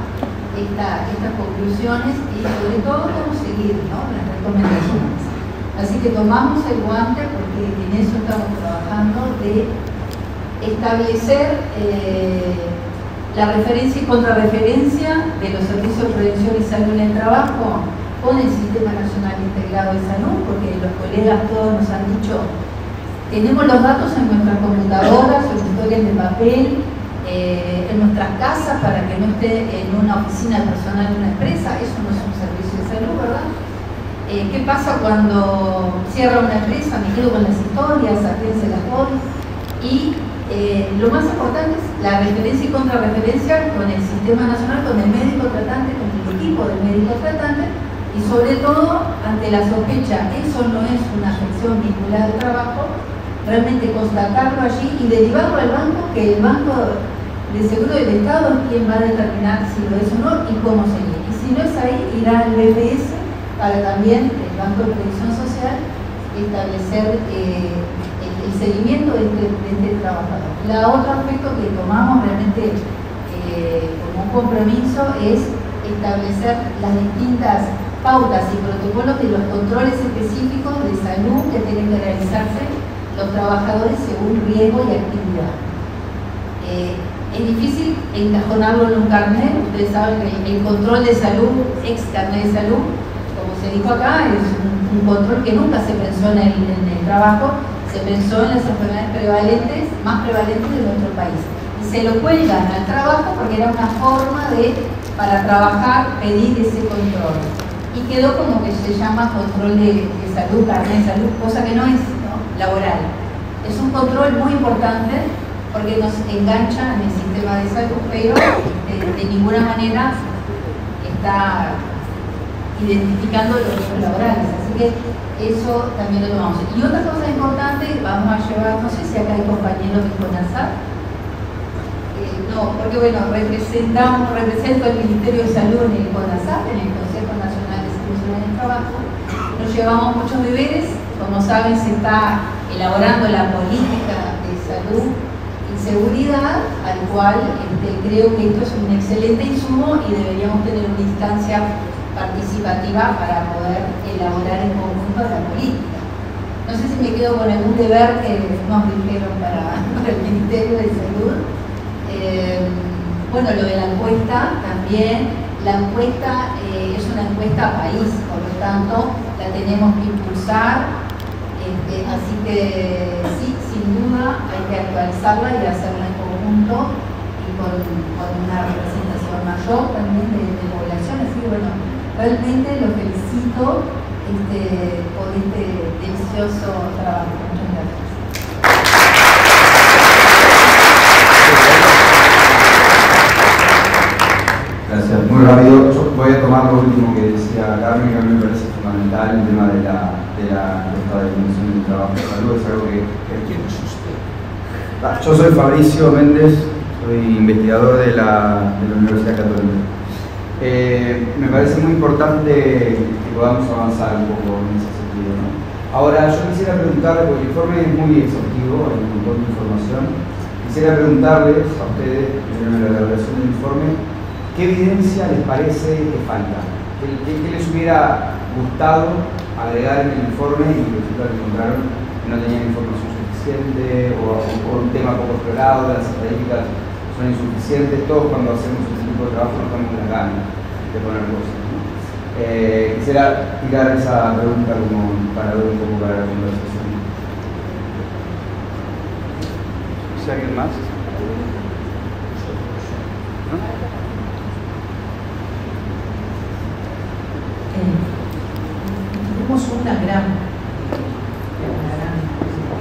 Estas conclusiones y sobre todo cómo seguir, ¿no?, las recomendaciones. Así que tomamos el guante, porque en eso estamos trabajando, de establecer la referencia y contrarreferencia de los servicios de prevención y salud en el trabajo con el Sistema Nacional Integrado de Salud, porque los colegas todos nos han dicho, tenemos los datos en nuestras computadoras, en historias de papel, en nuestras casas, para que no esté en una oficina personal de una empresa. Eso no es un servicio de salud, ¿verdad? ¿Qué pasa cuando cierra una empresa? Me quedo con las historias, a quién se las doy. Y lo más importante es la referencia y contrarreferencia con el Sistema Nacional, con el médico tratante, con el equipo del médico tratante, y sobre todo ante la sospecha, eso no es una afección vinculada al trabajo, realmente constatarlo allí y derivarlo al banco, que el Banco de Seguro del Estado es quien va a determinar si lo es o no y cómo seguir. Y si no es ahí, irá al BPS para también el Banco de Previsión Social establecer el seguimiento de este trabajador. El otro aspecto que tomamos realmente como un compromiso es establecer las distintas pautas y protocolos de los controles específicos de salud que tienen que realizarse los trabajadores según riesgo y actividad. Es difícil encajonarlo en un carnet. Ustedes saben que el control de salud, ex carnet de salud, como se dijo acá, es un control que nunca se pensó en el trabajo, se pensó en las enfermedades más prevalentes de nuestro país. Y se lo cuelgan al trabajo porque era una forma para trabajar, pedir ese control. Y quedó como que se llama control de salud, carnet de salud, cosa que no es, ¿no?, laboral. Es un control muy importante porque nos engancha en el sistema de salud, pero de ninguna manera está identificando los riesgos laborales. Así que eso también lo tomamos. Y otra cosa importante, vamos a llevar, no sé si acá hay compañeros de CONASAP, no, porque bueno, represento al Ministerio de Salud en el CONASAP, en el Consejo Nacional de Salud en el Trabajo. Nos llevamos muchos deberes. Como saben, se está elaborando la política de salud y seguridad, al cual creo que esto es un excelente insumo y deberíamos tener una instancia participativa para poder elaborar en conjunto la política. No sé si me quedo con algún deber que nos dijeron para el Ministerio de Salud. Bueno, lo de la encuesta también. La encuesta es una encuesta país, por lo tanto la tenemos que impulsar. Así que sí, sin duda hay que actualizarla y hacerla en conjunto y con una representación mayor también de población. Así que bueno, realmente los felicito por este delicioso trabajo. Muchas gracias. Gracias. Muy rápido, yo voy a tomar lo último que decía Carmen, que a mí me parece fundamental, el tema de la definición del trabajo de salud, es algo que ¿quién es usted? Yo soy Fabricio Méndez, soy investigador de la Universidad Católica. Me parece muy importante que podamos avanzar un poco en ese sentido, ¿no? Ahora, yo quisiera preguntarle, porque el informe es muy exhaustivo, hay un montón de información, quisiera preguntarles a ustedes, en la elaboración del informe, ¿qué evidencia les parece que falta? ¿Qué les hubiera gustado agregar en el informe y que encontraron que no tenían información suficiente o un tema poco explorado, las estadísticas son insuficientes? Todos cuando hacemos este tipo de trabajo nos estamos con la gana de poner cosas, ¿no? Quisiera tirar esa pregunta como para ver un poco para la conversación. ¿Sí, alguien más? ¿No? Tenemos una gran,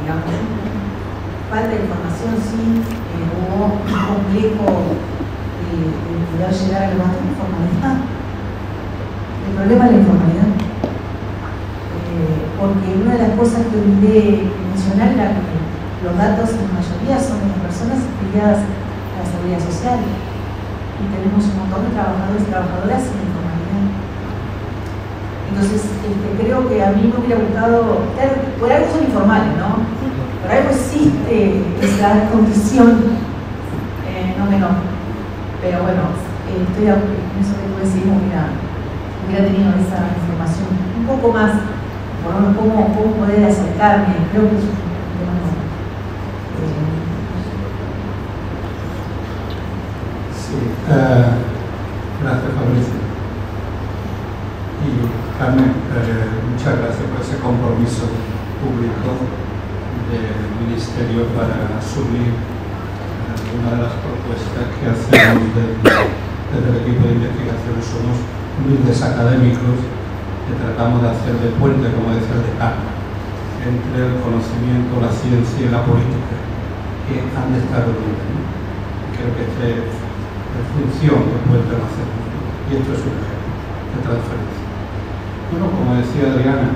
digamos, falta de información, sí, hubo un complejo de poder llegar a la informalidad. El problema es la informalidad. Porque una de las cosas que olvidé mencionar era que los datos en mayoría son de las personas afiliadas a la seguridad social. Y tenemos un montón de trabajadores y trabajadoras sin informalidad. Entonces, creo que a mí me hubiera gustado, claro, por algo son informales, ¿no? Por algo existe esa condición, no menor. Pero bueno, estoy en eso que tú decís, hubiera tenido esa información un poco más, por cómo poder acercarme, creo que es un tema más. Sí, gracias Fabricio. Y Carmen, muchas gracias por ese compromiso público del Ministerio para asumir una de las propuestas que hacemos desde el equipo de investigación. Somos humildes académicos que tratamos de hacer de puente, como decía el decano, entre el conocimiento, la ciencia y la política, que han de estar unidos, ¿no? Creo que esta es la función que puente lo hacemos, ¿no? Y esto es un ejemplo de transferencia. Bueno, como decía Adriana,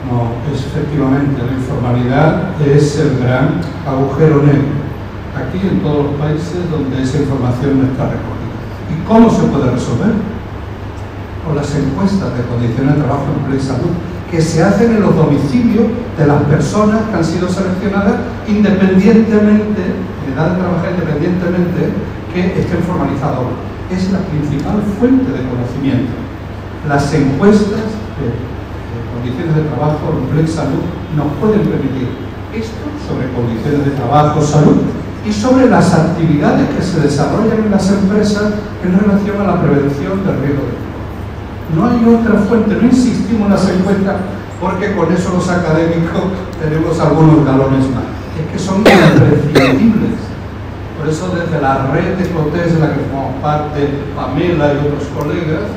no, efectivamente la informalidad es el gran agujero negro, aquí en todos los países donde esa información no está recogida. ¿Y cómo se puede resolver? Con las encuestas de condiciones de trabajo, empleo y salud, que se hacen en los domicilios de las personas que han sido seleccionadas independientemente, en edad de trabajar independientemente, que estén formalizados. Es la principal fuente de conocimiento. Las encuestas de condiciones de trabajo, empleo y salud nos pueden permitir esto sobre condiciones de trabajo, salud y sobre las actividades que se desarrollan en las empresas en relación a la prevención del riesgo de empleo. No hay otra fuente, no insistimos en las encuestas porque con eso los académicos tenemos algunos galones más. Es que son imprescindibles. Por eso desde la red de COTES, de la que formamos parte Pamela y otros colegas,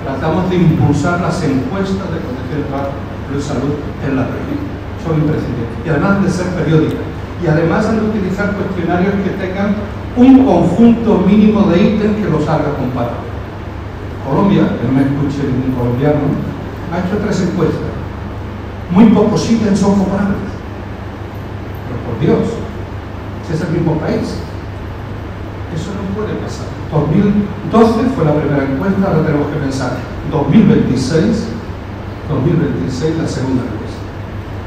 tratamos de impulsar las encuestas de condiciones de trabajo y salud en la región. Son imprescindibles. Y además de ser periódicas. Y además han de utilizar cuestionarios que tengan un conjunto mínimo de ítems que los haga comparar. Colombia, que no me escuche ningún colombiano, ha hecho 3 encuestas. Muy pocos ítems son comparables. Pero por Dios, si es el mismo país. Eso no puede pasar. 2012 fue la primera encuesta, ahora tenemos que pensar 2026 la segunda encuesta,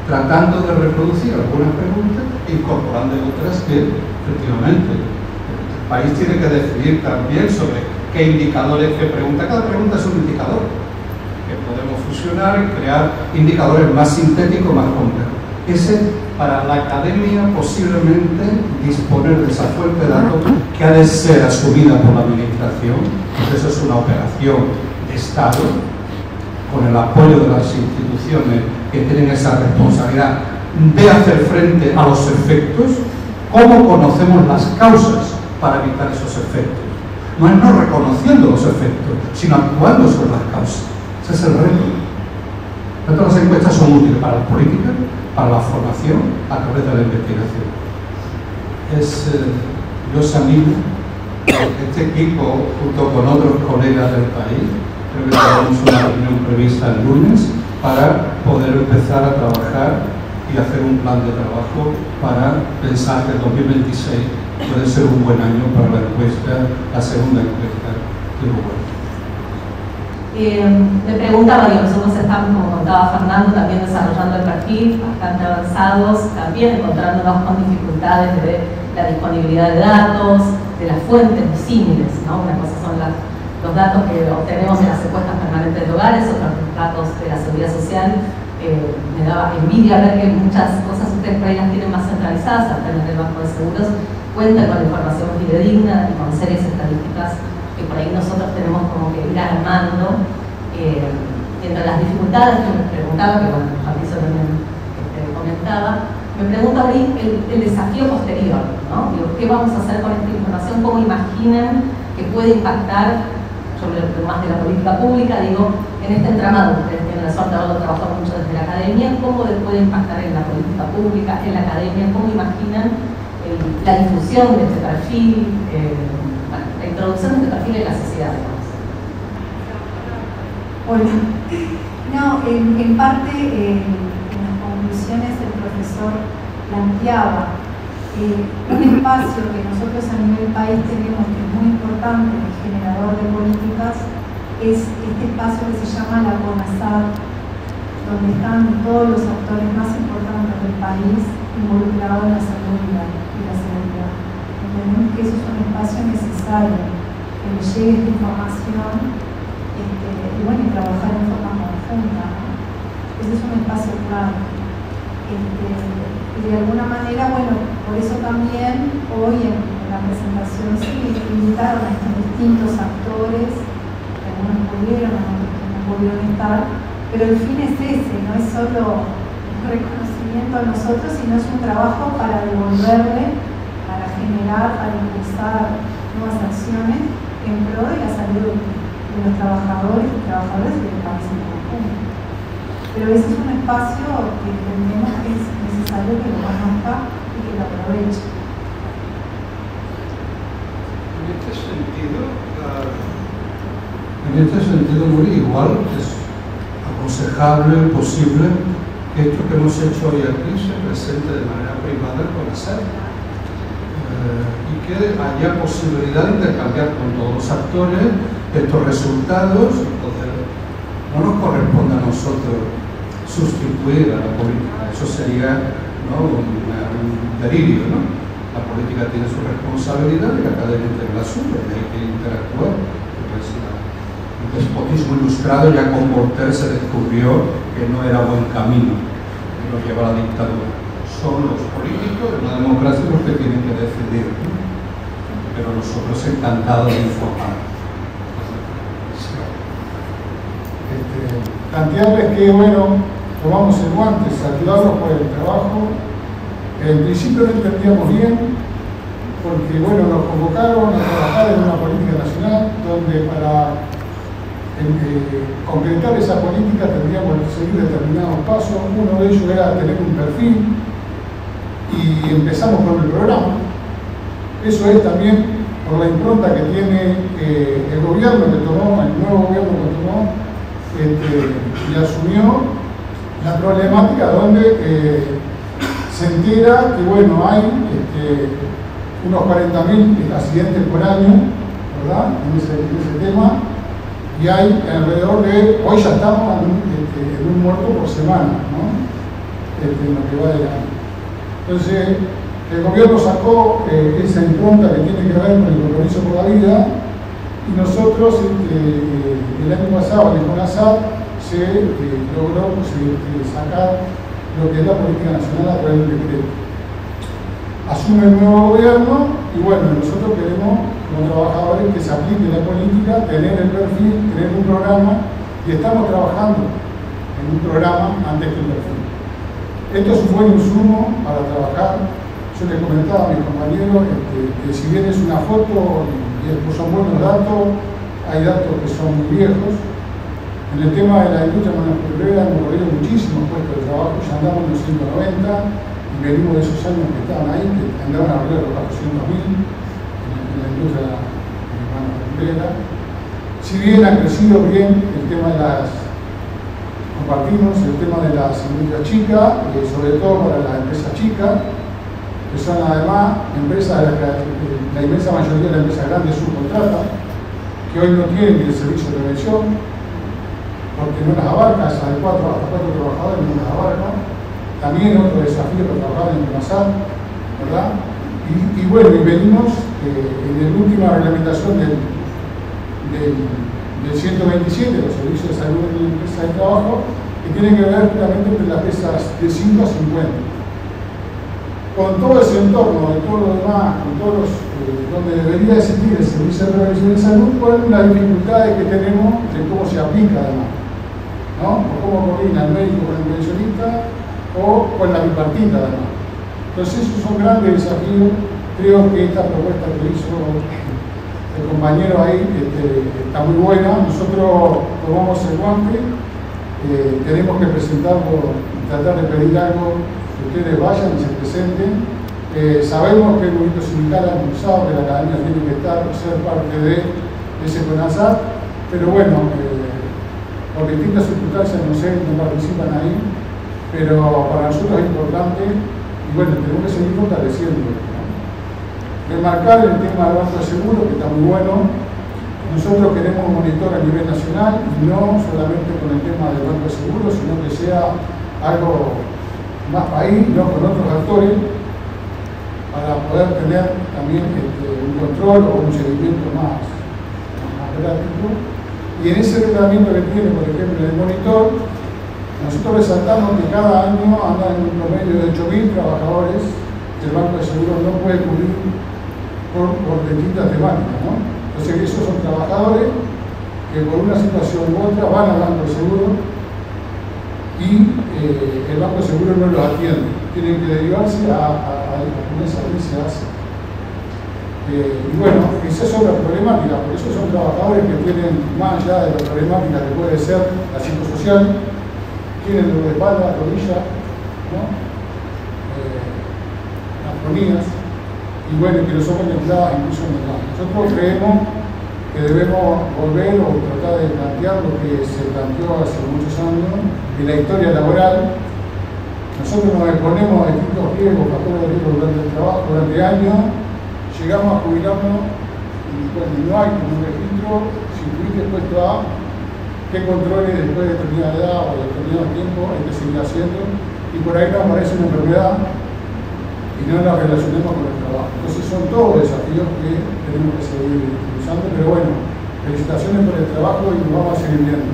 tratando de reproducir algunas preguntas e incorporando otras que efectivamente el país tiene que decidir también sobre qué indicadores, qué pregunta. Cada pregunta es un indicador que podemos fusionar reflexionar y crear indicadores más sintéticos, más complejos. Ese, para la academia, posiblemente disponer de esa fuente de datos que ha de ser asumida por la administración, porque eso es una operación de Estado, con el apoyo de las instituciones que tienen esa responsabilidad de hacer frente a los efectos. ¿Cómo conocemos las causas para evitar esos efectos? No es no reconociendo los efectos, sino actuando sobre las causas. Ese es el reto. Todas las encuestas son útiles para la política, para la formación, a través de la investigación. Yo os animo, este equipo, junto con otros colegas del país, creo que tenemos una reunión prevista el lunes para poder empezar a trabajar y hacer un plan de trabajo para pensar que el 2026 puede ser un buen año para la encuesta, la segunda encuesta de Uruguay. Me preguntaba, nosotros estamos, como contaba Fernando, también desarrollando el perfil, bastante avanzados, también encontrándonos con dificultades de la disponibilidad de datos, de las fuentes disímiles, ¿no? Una cosa son los datos que obtenemos en las encuestas permanentes de hogares, otros datos de la seguridad social. Me daba envidia ver que muchas cosas ustedes por ahí las tienen más centralizadas, hasta en el Banco de Seguros cuentan con información fidedigna y con series estadísticas que por ahí nosotros tenemos como que ir armando. Entre las dificultades que me preguntaba, que bueno, Fabricio también comentaba, me pregunta hoy el desafío posterior, ¿no? Digo, ¿qué vamos a hacer con esta información? ¿Cómo imaginan que puede impactar, yo me lo más de la política pública, digo, en este entramado? Ustedes tienen la suerte de haberlo trabajado mucho desde la academia, ¿cómo puede impactar en la política pública, en la academia? ¿Cómo imaginan la difusión de este perfil, la introducción de este perfil en la sociedad? Bueno, no, en parte en las conclusiones el profesor planteaba un espacio que nosotros a nivel país tenemos que es muy importante, el generador de políticas, es este espacio que se llama la CONASAD, donde están todos los actores más importantes del país involucrados en la salud y la seguridad. Entendemos que eso es un espacio necesario, que le llegue esta información y bueno, y trabajar en forma conjunta, ¿no? Ese es un espacio clave. Y de alguna manera, bueno, por eso también hoy en la presentación sí invitaron a estos distintos actores, que algunos pudieron, otros que no pudieron estar, pero el fin es ese, no es solo un reconocimiento a nosotros, sino es un trabajo para devolverle, para generar, para impulsar nuevas acciones en pro de la salud de los trabajadores y trabajadoras y del país en conjunto. Pero ese es un espacio que entendemos que es necesario que lo conozca y que lo aproveche. En este sentido, muy igual, es aconsejable, posible, que esto que hemos hecho hoy aquí se presente de manera privada con la SER. Y que haya posibilidad de intercambiar con todos los actores estos resultados. Entonces, no nos corresponde a nosotros sustituir a la política, eso sería, ¿no?, un delirio, ¿no? La política tiene su responsabilidad y la academia tiene la suya, y hay que interactuar. Entonces, el despotismo ilustrado ya con Voltaire se descubrió que no era buen camino, que nos lleva a la dictadura. Son los políticos de una democracia los que tienen que decidir, ¿no? Pero nosotros encantados de informar. Plantearles que, bueno, tomamos el guante, saludarlos por el trabajo. En principio no entendíamos bien, porque, bueno, nos convocaron a trabajar en una política nacional donde para concretar esa política tendríamos que seguir determinados pasos. Uno de ellos era tener un perfil y empezamos con el programa. Eso es también por la impronta que tiene el gobierno que tomó, el nuevo gobierno que tomó, y asumió la problemática donde se entera que, bueno, hay unos 40.000 accidentes por año, ¿verdad?, en ese tema, y hay alrededor de, hoy ya estamos en un muerto por semana, ¿no?, en lo que va del año. Entonces, el gobierno sacó esa impronta que tiene que ver con el compromiso por la vida, y nosotros el año pasado en el CONASAD se logró sacar lo que es la política nacional a través del decreto. Asume el nuevo gobierno y bueno, nosotros queremos como trabajadores que se aplique la política, tener el perfil, tener un programa y estamos trabajando en un programa antes que el perfil. Esto es un buen insumo para trabajar. Yo les comentaba a mis compañeros que si bien es una foto y después son buenos datos, hay datos que son muy viejos. En el tema de la industria manufacturera hemos corrido muchísimos puestos de trabajo, ya andamos en los 190 y venimos de esos años que estaban ahí, que andaban alrededor de los 400.000 en la industria manufacturera. Si bien ha crecido bien el tema de las, compartimos el tema de las industrias chicas, sobre todo para las empresas chicas, que son además empresas de las que la inmensa mayoría de las empresas grandes subcontratan, que hoy no tienen el servicio de prevención, porque no las abarca, hasta 4 trabajadores no las abarca. También otro desafío para trabajar en el PASAR, ¿verdad? Y bueno, y venimos en la última reglamentación del 127, los servicios de salud de la empresa de trabajo, que tienen que ver justamente entre las pesas de 5 a 50. Con todo ese entorno, de todo lo demás, con todos los, donde debería existir el servicio de prevención de salud, cuáles son las dificultades que tenemos de cómo se aplica además, ¿no? O cómo coordina el médico con el prevencionista o con la bipartita además. Entonces esos son grandes desafíos. Creo que esta propuesta que hizo el compañero ahí está muy buena. Nosotros tomamos el guante, tenemos que presentarlo, tratar de pedir algo, que ustedes vayan y se presenten. Sabemos que el movimiento sindical ha impulsado que la academia tiene que estar, ser parte de ese CONASAT, pero bueno, por distintas circunstancias no participan ahí, pero para nosotros es importante y bueno, tenemos que seguir fortaleciendo. Remarcar el tema del banco de seguro, que está muy bueno. Nosotros queremos un monitor a nivel nacional, y no solamente con el tema del banco de seguro, sino que sea algo más país, no con otros actores, para poder tener también un control o un seguimiento más práctico. Y en ese reglamento que tiene, por ejemplo, el monitor, nosotros resaltamos que cada año andan en un promedio de 8.000 trabajadores que el banco de seguro no puede cubrir por distintas temáticas, ¿no? Entonces esos son trabajadores que por una situación u otra van al banco de seguro y el banco de seguro no los atiende, tienen que derivarse a esa se hace. Y bueno, esa es otra problemática, porque esos son trabajadores que tienen, más allá de la problemática que puede ser la psicosocial, tienen dolor de espalda, rodilla, ¿no? Armonías, y bueno, que no son contempladas incluso en el banco. Nosotros creemos que debemos volver o tratar de plantear lo que se planteó hace muchos años en la historia laboral. Nosotros nos exponemos a distintos riesgos, factores de riesgo durante el trabajo, durante años, llegamos a jubilarnos y bueno, no hay como un registro, si estuviste expuesto a qué controles después de determinada edad o de determinado tiempo hay que seguir haciendo, y por ahí nos aparece una enfermedad y no nos relacionemos con el trabajo. Entonces son todos desafíos que tenemos que seguir utilizando, pero bueno, felicitaciones por el trabajo y nos vamos a seguir viendo.